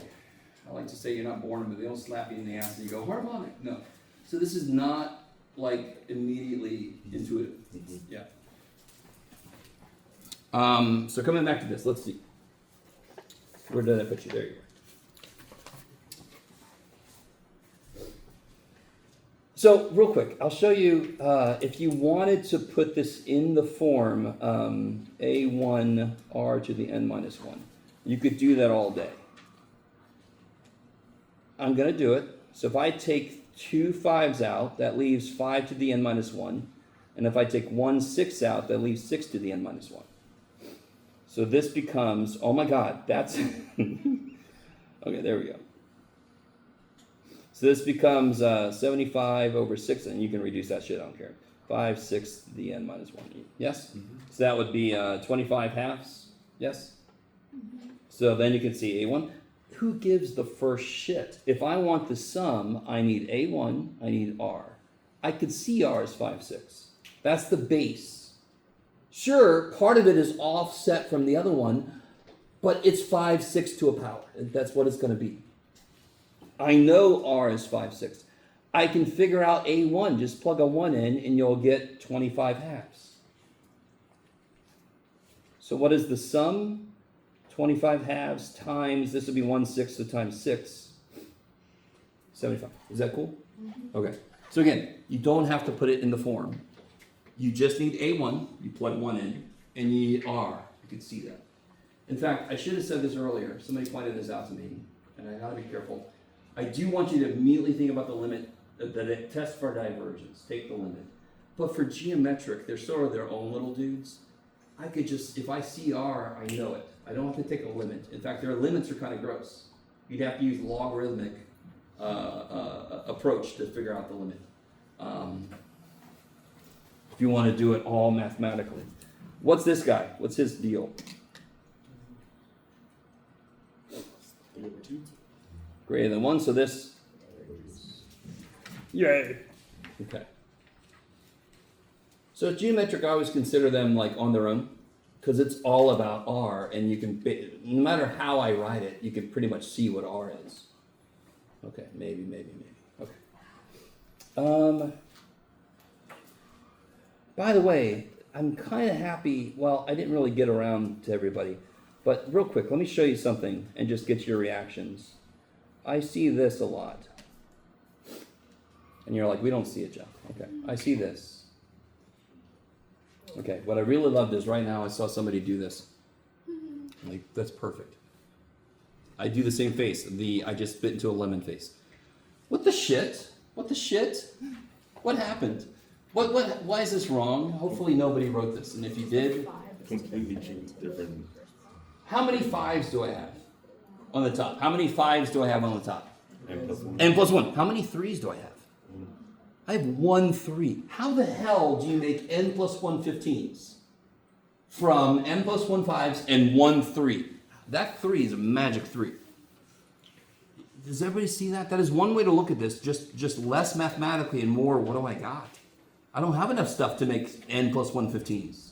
I like to say you're not born, but they don't slap you in the ass and you go, harmonic. No. So this is not like immediately intuitive. Yeah. So coming back to this, let's see. Where did I put you? There you are. So real quick, I'll show you, if you wanted to put this in the form a1r to the n minus 1, you could do that all day. I'm going to do it. So if I take 2 5s out, that leaves 5 to the n minus 1. And if I take 1 6 out, that leaves 6 to the n minus 1. So this becomes, oh my God, that's, okay, there we go. So this becomes 75 over 6, and you can reduce that shit, I don't care. 5 6 to the n minus 1. Yes? Mm-hmm. So that would be 25 halves. Yes? Mm-hmm. So then you can see A1. Who gives the first shit? If I want the sum, I need A1, I need R. I could see R as 5 6. That's the base. Sure, part of it is offset from the other one, but it's 5 6 to a power. That's what it's going to be. I know R is 5 6. I can figure out A1. Just plug a 1 in and you'll get 25 halves. So what is the sum? 25 halves times, this would be 1 6, so times 6. 75. Is that cool? Mm-hmm. Okay. So again, you don't have to put it in the form. You just need A1, you plug 1 in, and you need R. You can see that. In fact, I should have said this earlier. Somebody pointed this out to me, and I gotta be careful. I do want you to immediately think about the limit, the test for divergence. Take the limit. But for geometric, they're sort of their own little dudes. I could just, if I see R, I know it. I don't have to take a limit. In fact, their limits are kind of gross. You'd have to use logarithmic approach to figure out the limit. If you want to do it all mathematically. What's this guy? What's his deal? Greater than 1, so this. Yay. Okay. So geometric, I always consider them like on their own, because it's all about R, and you can, no matter how I write it, you can pretty much see what R is. Okay, maybe. Okay. By the way, I'm kind of happy, well, I didn't really get around to everybody, but real quick, let me show you something and just get your reactions. I see this a lot. And you're like, we don't see it, Jeff. Okay, I see this. Okay, what I really loved is right now I saw somebody do this. Like, that's perfect. I do the same face. I just bit into a lemon face. What the shit? What the shit? What happened? Why is this wrong? Hopefully nobody wrote this, and if you did... Completely changed different. How many 5s do I have on the top? How many 5s do I have on the top? N plus 1. N plus 1. How many 3s do I have? I have 1 3. How the hell do you make N plus 1 15s from N plus 1 5s and 1 3? That 3 is a magic 3. Does everybody see that? That is one way to look at this, just less mathematically and more, what do I got? I don't have enough stuff to make N plus 1 15s.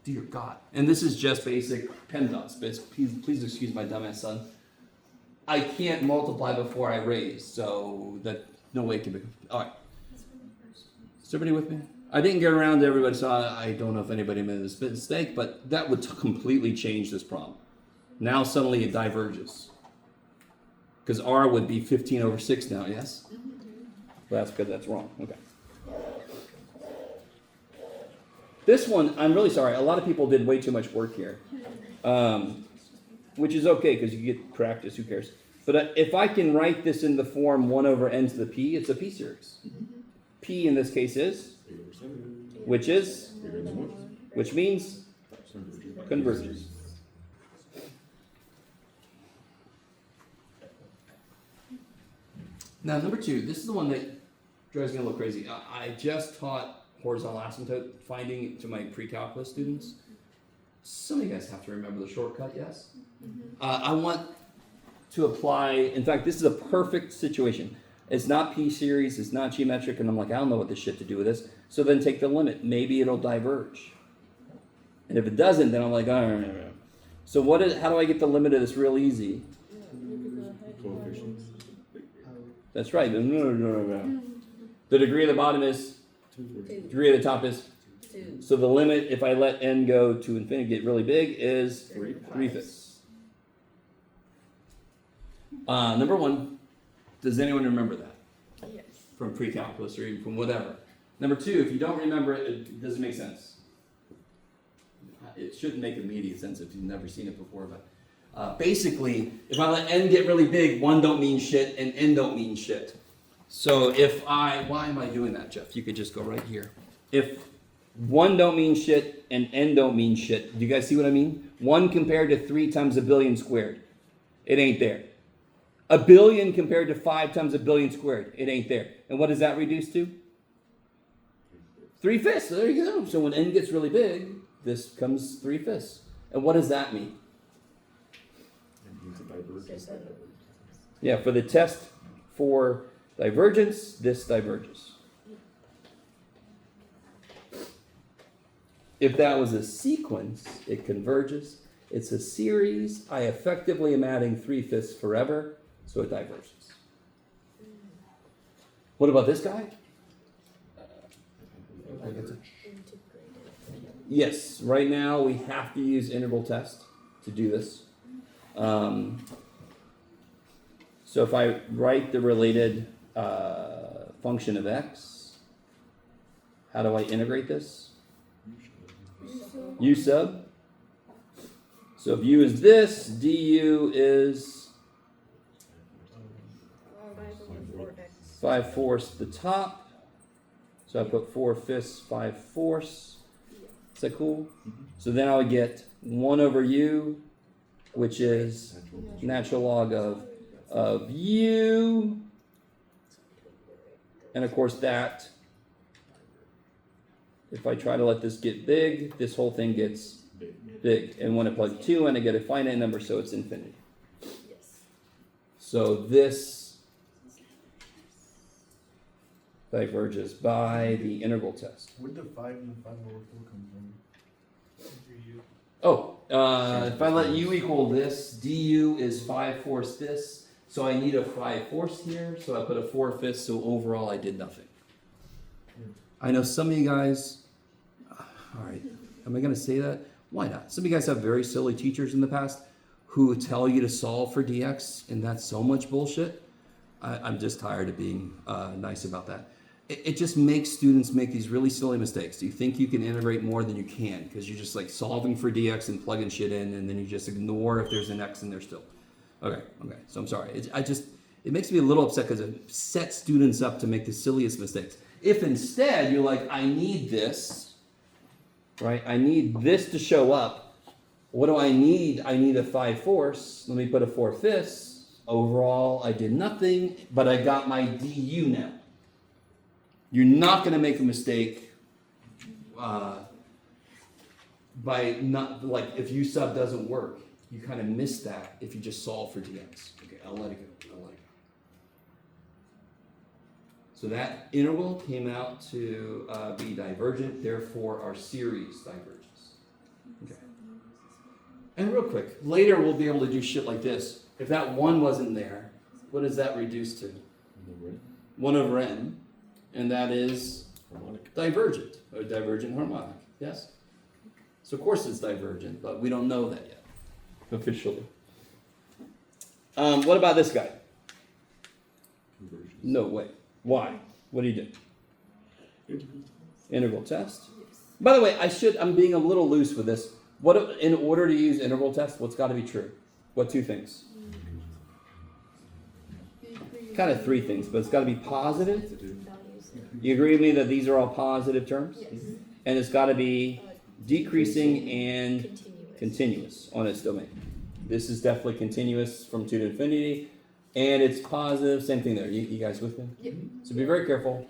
Dear God. And this is just basic PEMDAS. Please excuse my dumbass son. I can't multiply before I raise, so that no way it can be. All right. Is everybody with me? I didn't get around to everybody, so I don't know if anybody made this mistake, but that would completely change this problem. Now suddenly it diverges. Because R would be 15 over 6 now, yes? Well, that's good, that's wrong. Okay. This one, I'm really sorry. A lot of people did way too much work here. Which is okay, because you get practice, who cares? But if I can write this in the form 1 over n to the p, it's a p series. P in this case is? Which is? Which means? Converges. Now, number 2, this is the one that drives me a little crazy. I just taught horizontal asymptote finding to my pre-calculus students. Some of you guys have to remember the shortcut, yes? I want to apply. In fact, this is a perfect situation. It's not p-series, it's not geometric, and I'm like, I don't know what this shit to do with this. So then take the limit. Maybe it'll diverge. And if it doesn't, then I'm like, oh. So how do I get the limit of this real easy? Coefficients. That's right. The degree of the bottom is, degree of the top is. So the limit, if I let n go to infinity, get really big, is 3/5. Number one, does anyone remember that? Yes. From pre-calculus or even from whatever. Number two, if you don't remember it, it doesn't make sense. It shouldn't make immediate sense if you've never seen it before, but basically, if I let n get really big, 1 don't mean shit and n don't mean shit. So why am I doing that, Jeff? You could just go right here. If 1 don't mean shit and n don't mean shit, do you guys see what I mean? 1 compared to 3 times a billion squared, it ain't there. A billion compared to 5 times a billion squared, it ain't there. And what does that reduce to? 3/5. So there you go. So when n gets really big, this becomes 3/5. And what does that mean? Yeah, for the test for divergence, this diverges. If that was a sequence, it converges. It's a series. I effectively am adding 3/5 forever, so it diverges. What about this guy? Yes, right now we have to use integral test to do this. So if I write the related function of x, how do I integrate this? U sub. So if u is this, du is 5/4 the top. So I put 4/5, 5/4. Is that cool? So then I would get 1 over u, which is natural log of u. And of course that, if I try to let this get big, this whole thing gets big. And when I plug 2 in, I get a finite number, so it's infinity. So this diverges by the integral test. Where'd the 5 and the 5/4 come from? If I let u equal this, du is 5/4 this, so I need a 5/4 here, so I put a 4/5, so overall I did nothing. I know some of you guys, alright, am I going to say that? Why not? Some of you guys have very silly teachers in the past who tell you to solve for dx, and that's so much bullshit. I'm just tired of being nice about that. It just makes students make these really silly mistakes. You think you can integrate more than you can because you're just like solving for dx and plugging shit in, and then you just ignore if there's an x in there still. Okay. So I'm sorry. It makes me a little upset because it sets students up to make the silliest mistakes. If instead you're like, I need this, right? I need this to show up. What do I need? I need a 5/4. Let me put a 4/5. Overall, I did nothing, but I got my du now. You're not going to make a mistake by not, like, if u sub doesn't work, you kind of miss that if you just solve for dx. Okay, I'll let it go. So that integral came out to be divergent, therefore our series diverges. Okay. And real quick, later we'll be able to do shit like this. If that 1 wasn't there, what does that reduce to? 1 over n. And that is divergent, or divergent harmonic, yes? So of course it's divergent, but we don't know that yet, officially. What about this guy? No way. Why? What do you do? Integral test. By the way, I'm being a little loose with this. In order to use integral test, what's got to be true? What 2 things? Kind of 3 things, but it's got to be positive. You agree with me that these are all positive terms? Yes. And it's got to be decreasing and continuous on its domain. This is definitely continuous from 2 to infinity. And it's positive, same thing there. You guys with me? Yep. So be very careful.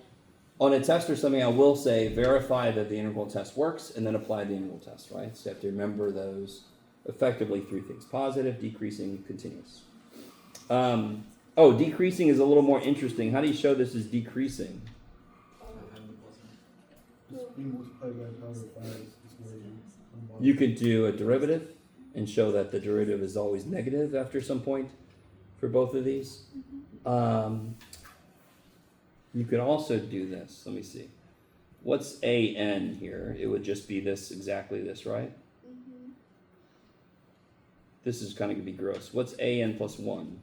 On a test or something, I will say verify that the integral test works and then apply the integral test, right? So you have to remember those effectively 3 things. Positive, decreasing, continuous. Oh, decreasing is a little more interesting. How do you show this is decreasing? Just being multiplied by power of 5 is where You could do a derivative and show that the derivative is always negative after some point for both of these. You can also do this. Let me see. What's a n here? It would just be this, exactly this, right? Mhm. This is kind of going to be gross. What's a n plus 1?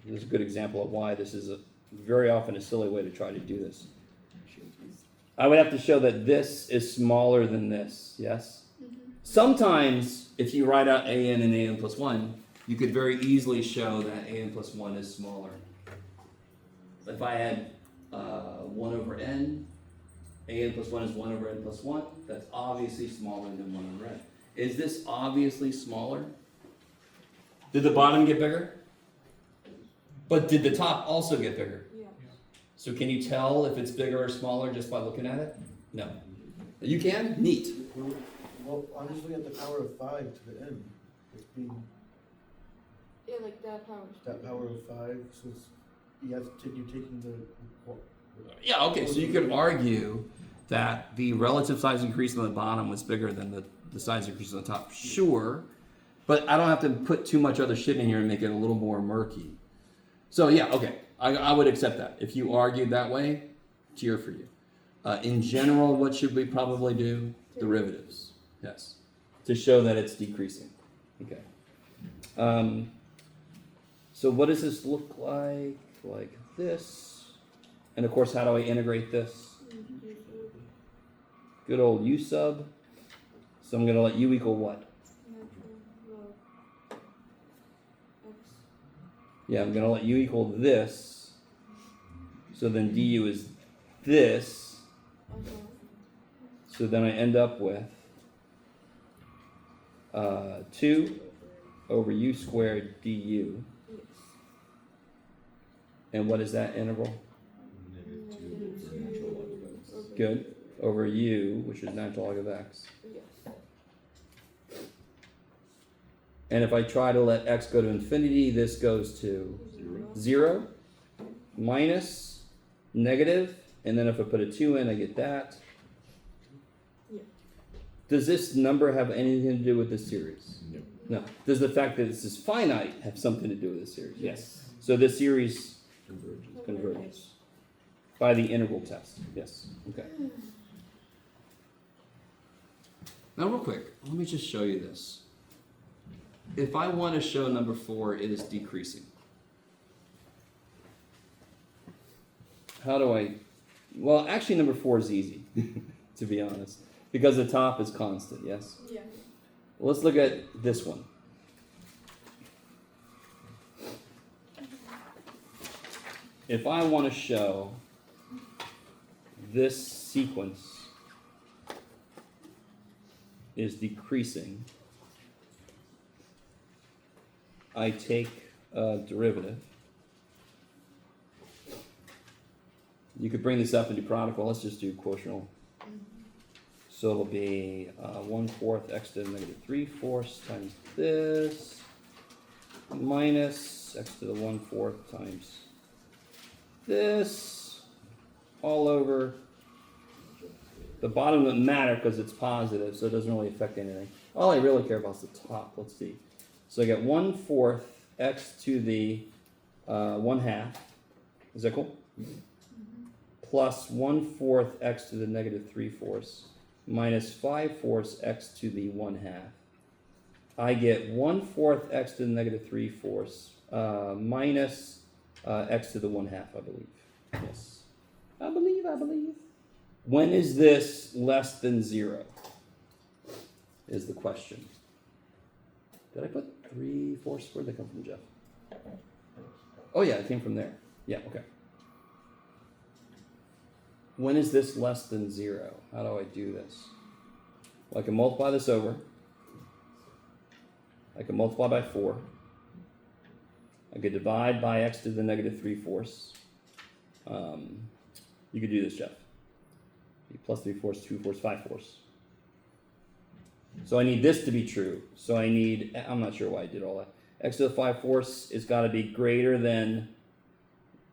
This is a good example of why this is very often a silly way to try to do this. I would have to show that this is smaller than this, yes? Sometimes, if you write out a n and a n plus 1, you could very easily show that a n plus 1 is smaller. If I had 1 over n, a n plus 1 is 1 over n plus 1, that's obviously smaller than 1 over n. Is this obviously smaller? Did the bottom get bigger? But did the top also get bigger? Yeah. So can you tell if it's bigger or smaller just by looking at it? No. You can? Neat. Well, honestly, at the power of 5 to the n, it's being Yeah, like that power. that power of 5, so it's, you're taking the, Yeah, okay, so you could argue that the relative size increase on the bottom was bigger than the size increase on the top. Sure, but I don't have to put too much other shit in here and make it a little more murky. So yeah, okay, I would accept that. If you argued that way, cheer for you. In general, what should we probably do? Derivatives, yes, to show that it's decreasing. Okay. So what does this look like? Like this. And of course, how do I integrate this? Good old u sub. So I'm going to let u equal what? Yeah, I'm going to let u equal this. So then du is this. So then I end up with 2 over u squared du. And what is that integral? Good. Over u, which is natural log of x. And if I try to let x go to infinity, this goes to 0, minus, negative, and then if I put a 2 in, I get that. Does this number have anything to do with this series? No. Does the fact that this is finite have something to do with this series? Yes. So this series converges by the integral test. Yes. Okay. Now, real quick, let me just show you this. If I want to show number 4, it is decreasing. How do I? Well, actually, number 4 is easy, to be honest, because the top is constant. Yes. Yeah. Well, let's look at this one. If I want to show this sequence is decreasing, I take a derivative. You could bring this up and do product. Well, let's just do quotiental. So it'll be 1/4 x to the negative 3/4 times this minus x to the 1/4 times this all over. The bottom doesn't matter because it's positive, so it doesn't really affect anything. All I really care about is the top. Let's see. So I get 1/4 x to the 1/2. Is that cool? Plus 1/4 x to the negative 3/4 minus 5/4 x to the 1/2. I get 1/4 x to the negative 3/4 minus x to the 1/2, I believe. Yes. I believe. When is this less than 0? Is the question. Did I put 3/4? Where'd they come from, Jeff? Oh yeah, it came from there. Yeah, okay. When is this less than 0? How do I do this? Well, I can multiply this over. I can multiply by 4. I could divide by x to the negative 3/4. You could do this, Jeff. Plus 3/4, 2/4, 5/4. So I need this to be true. So I need, I'm not sure why I did all that. x to the 5/4 is got to be greater than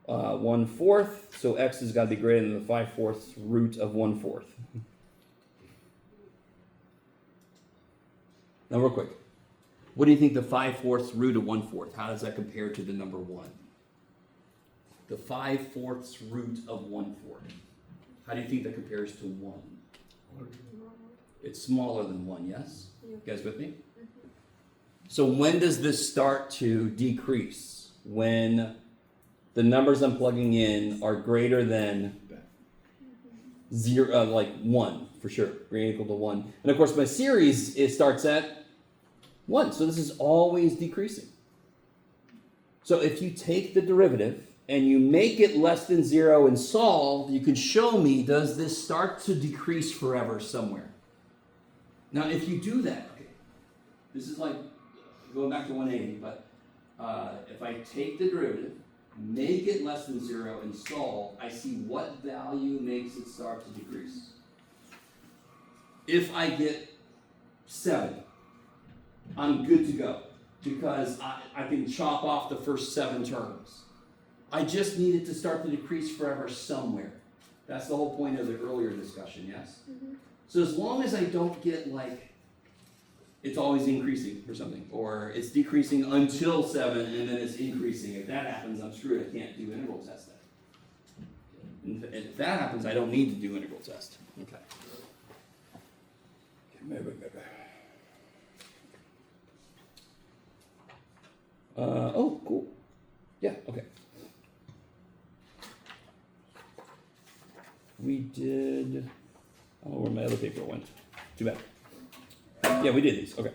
1/4, so x has got to be greater than the 5/4 root of 1/4. Now, real quick, what do you think the 5/4 root of 1/4? How does that compare to the number 1? The 5/4 root of 1/4. How do you think that compares to 1? It's smaller than 1, yes? You guys with me? So when does this start to decrease? When the numbers I'm plugging in are greater than 0, like 1, for sure, greater or equal to 1. And of course, my series, it starts at 1, so this is always decreasing. So if you take the derivative and you make it less than 0 and solve, you can show me, does this start to decrease forever somewhere? Now, if you do that, okay, this is like going back to 180, but if I take the derivative, make it less than 0, and solve, I see what value makes it start to decrease. If I get 7, I'm good to go, because I can chop off the first 7 terms. I just need it to start to decrease forever somewhere. That's the whole point of the earlier discussion, yes? Mm-hmm. So as long as I don't get like, it's always increasing or something, or it's decreasing until 7 and then it's increasing. If that happens, I'm screwed. I can't do integral test then. And if that happens, I don't need to do integral test. Okay. Oh, cool. Yeah, okay. We did, I don't know where my other paper went. Too bad. Yeah, we did these. Okay.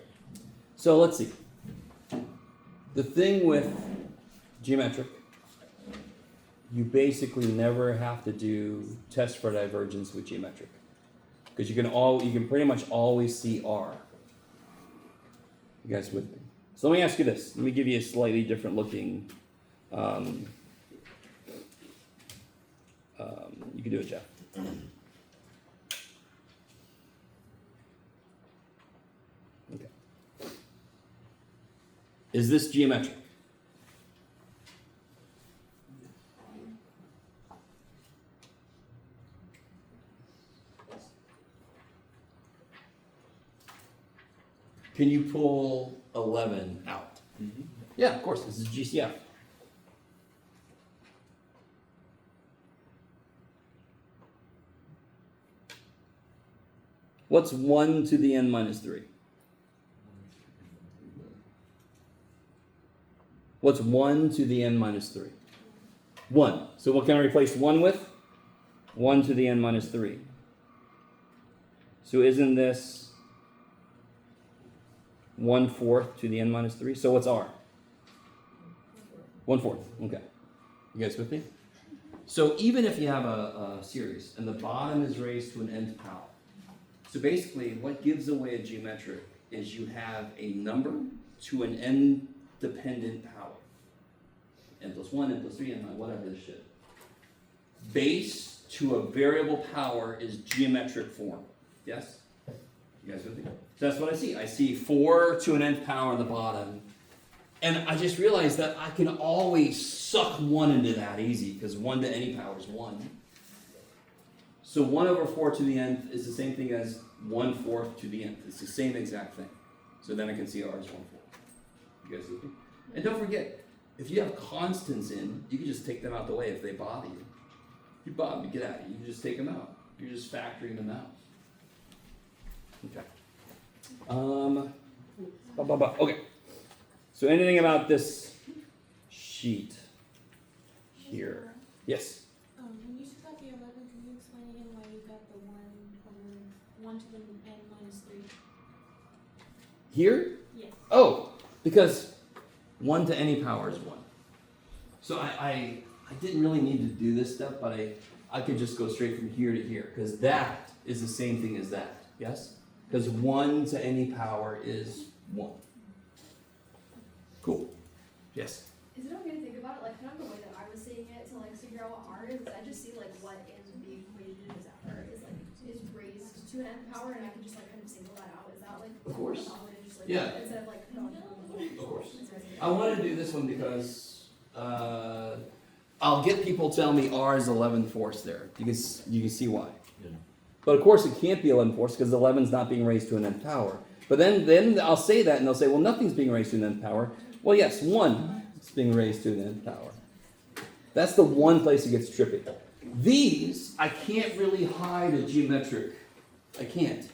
So let's see. The thing with geometric, you basically never have to do test for divergence with geometric, because you can pretty much always see R. You guys with me? So let me ask you this. Let me give you a slightly different looking. You can do it, Jeff. Okay. Is this geometric? Can you pull 11 out? Mm-hmm. Yeah, of course. This is GCF. What's 1 to the n minus 3? What's 1 to the n minus 3? 1. So what can I replace 1 with? 1 to the n minus 3. So isn't this 1/4 to the n minus 3? So what's R? 1/4. Okay. You guys with me? So even if you have a series and the bottom is raised to an nth power, so basically what gives away a geometric is you have a number to an n-dependent power. N plus 1, n plus 3, n minus whatever this shit. Base to a variable power is geometric form. Yes? You guys with me? So that's what I see. I see 4 to an nth power on the bottom. And I just realized that I can always suck 1 into that easy, because 1 to any power is 1. So 1 over 4 to the nth is the same thing as 1/4 to the nth. It's the same exact thing. So then I can see R is 1/4. You guys with me? And don't forget, if you have constants in, you can just take them out the way if they bother you. If you bother me, get out. You can just take them out. You're just factoring them out. Okay. Okay. So anything about this sheet here? Yes. When you took out the 11, can you explain again why you got the 1 to the n minus 3? Here? Yes. Oh, because 1 to any power is 1. So I didn't really need to do this step, but I could just go straight from here to here, because that is the same thing as that. Yes? Because 1 to any power is 1. Cool. Yes? Is it okay to think about it like kind of the way that I was seeing it to like figure out what R is? I just see like what in the equation is after is like is raised to an n power, and I can just like kind of single that out. Is that like Of course. a solid just like Yeah. instead of like Of course. I want to do this one because I'll get people tell me R is 11/4 there. You can see why. Yeah. But of course, it can't be 11/4 because 11 is not being raised to an nth power. But then I'll say that and they'll say, well, nothing's being raised to an nth power. Well, yes, 1 is being raised to an nth power. That's the one place it gets trippy. These, I can't really hide a geometric. I can't.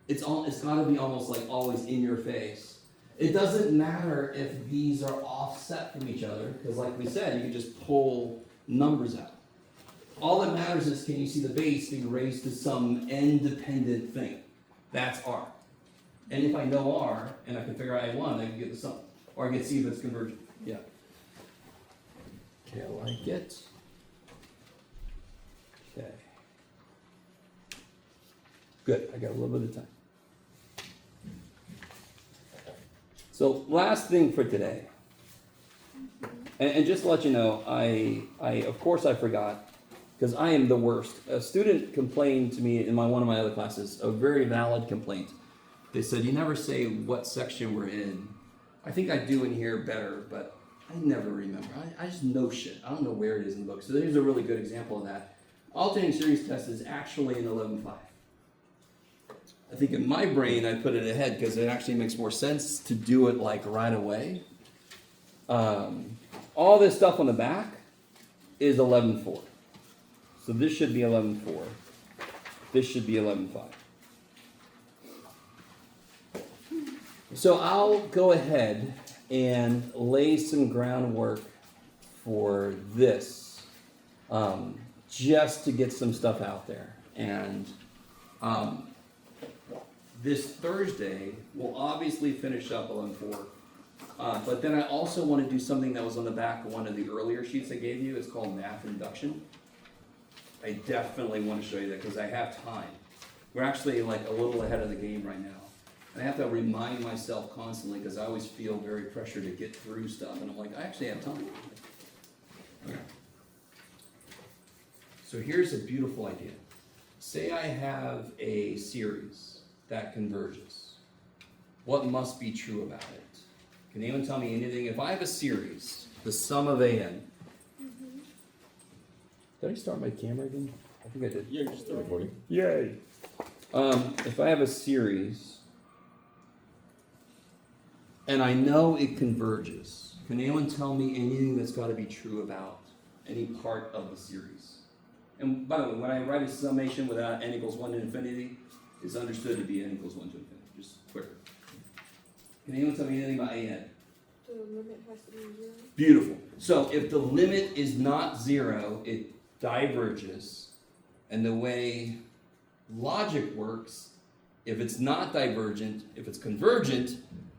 It's got to be almost like always in your face. It doesn't matter if these are offset from each other, because like we said, you can just pull numbers out. All that matters is, can you see the base being raised to some independent thing? That's R. And if I know R, and I can figure out A1, I can get the sum. Or I can see if it's convergent. Yeah. Okay, I like it. Okay. Good, I got a little bit of time. So last thing for today. And just to let you know, I of course I forgot, because I am the worst. A student complained to me in one of my other classes, a very valid complaint. They said, you never say what section we're in. I think I do in here better, but I never remember. I just know shit. I don't know where it is in the book. So here's a really good example of that. Alternating series test is actually in 11.5. I think in my brain I put it ahead because it actually makes more sense to do it like right away. All this stuff on the back is 11.4. So this should be 11.4. This should be 11.5. So I'll go ahead and lay some groundwork for this, just to get some stuff out there. And this Thursday, we'll obviously finish up 11.4. But then I also want to do something that was on the back of one of the earlier sheets I gave you. It's called Math Induction. I definitely want to show you that because I have time. We're actually like a little ahead of the game right now. And I have to remind myself constantly because I always feel very pressured to get through stuff. And I'm like, I actually have time. Okay. So here's a beautiful idea. Say I have a series that converges. What must be true about it? Can anyone tell me anything? If I have a series, the sum of an. Did I start my camera again? I think I did. Yeah, you're still recording. Yay! If I have a series, and I know it converges, can anyone tell me anything that's got to be true about any part of the series? And by the way, when I write a summation without n equals 1 to infinity, it's understood to be n equals 1 to infinity. Just quicker. Can anyone tell me anything about an? The limit has to be 0. Beautiful. So if the limit is not 0, it diverges. And the way logic works, if it's not divergent, if it's convergent,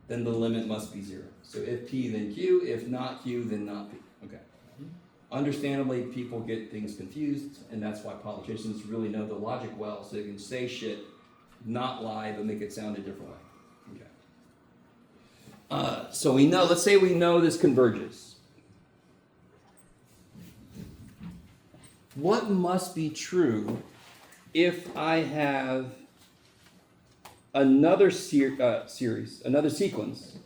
then the limit must be 0. So if P, then Q. If not Q, then not P. Okay. Understandably, people get things confused, and that's why politicians really know the logic well, so they can say shit, not lie, but make it sound a different way. Okay. So we know, let's say we know this converges. What must be true if I have another series, another sequence,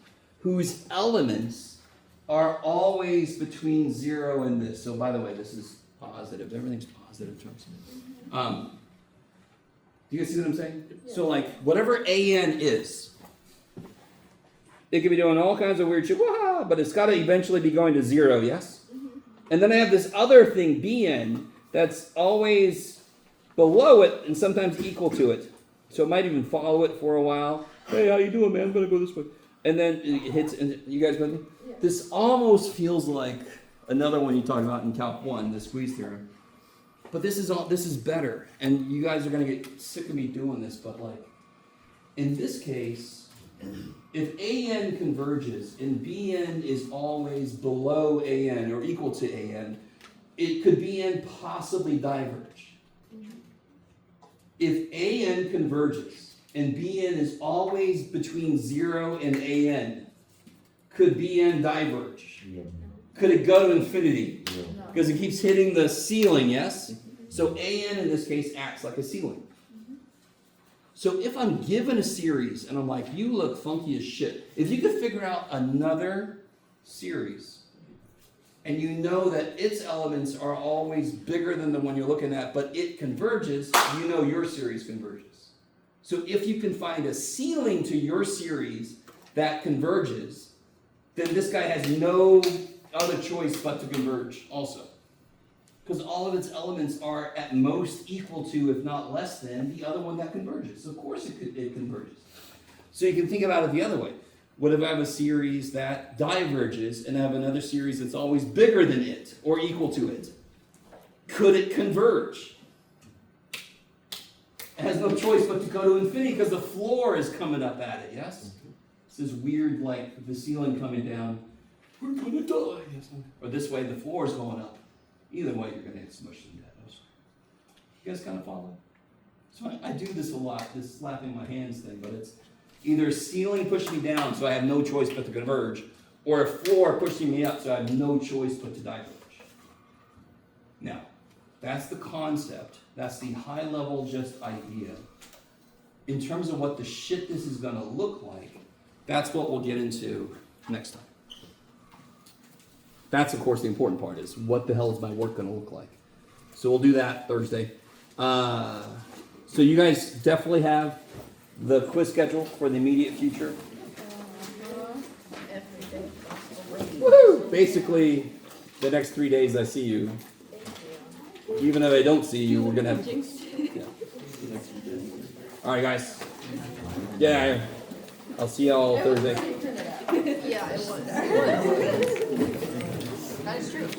whose elements are always between 0 and this? So by the way, this is positive. Everything's positive terms. Do you guys see what I'm saying? Yeah. So like, whatever an is, it could be doing all kinds of weird shit, wah, but it's got to eventually be going to 0, yes? And then I have this other thing, bn, that's always below it and sometimes equal to it. So it might even follow it for a while. Hey, how you doing, man? I'm going to go this way. And then it hits, and you guys with me? Yeah. This almost feels like another one you talked about in Calc 1, the squeeze theorem. But this is better. And you guys are going to get sick of me doing this, but like, in this case, if an converges and bn is always below an or equal to an, it could bn possibly diverge. If an converges and bn is always between 0 and an, could bn diverge? Yeah. Could it go to infinity? Yeah. No. Because it keeps hitting the ceiling, yes? So an in this case acts like a ceiling. So if I'm given a series and I'm like, you look funky as shit, if you could figure out another series and you know that its elements are always bigger than the one you're looking at, but it converges, you know your series converges. So if you can find a ceiling to your series that converges, then this guy has no other choice but to converge also. Because all of its elements are at most equal to, if not less than, the other one that converges. So of course it converges. So you can think about it the other way. What if I have a series that diverges and I have another series that's always bigger than it or equal to it? Could it converge? It has no choice but to go to infinity because the floor is coming up at it, yes? It's this weird, like, the ceiling coming down. We're gonna die. Or this way, the floor is going up. Either way, you're gonna get smushed to death. You guys kind of follow? So I do this a lot, this slapping my hands thing, but it's either a ceiling pushing me down so I have no choice but to converge, or a floor pushing me up so I have no choice but to diverge. Now, that's the concept. That's the high level just idea. In terms of what the shit this is gonna look like, that's what we'll get into next time. That's, of course, the important part is what the hell is my work going to look like? So we'll do that Thursday. So you guys definitely have the quiz schedule for the immediate future. Woo! Basically, the next 3 days I see you. Even if I don't see you, we're going to have... Yeah. All right, guys. Yeah, I'll see y'all Thursday. Yeah, it was. That is true.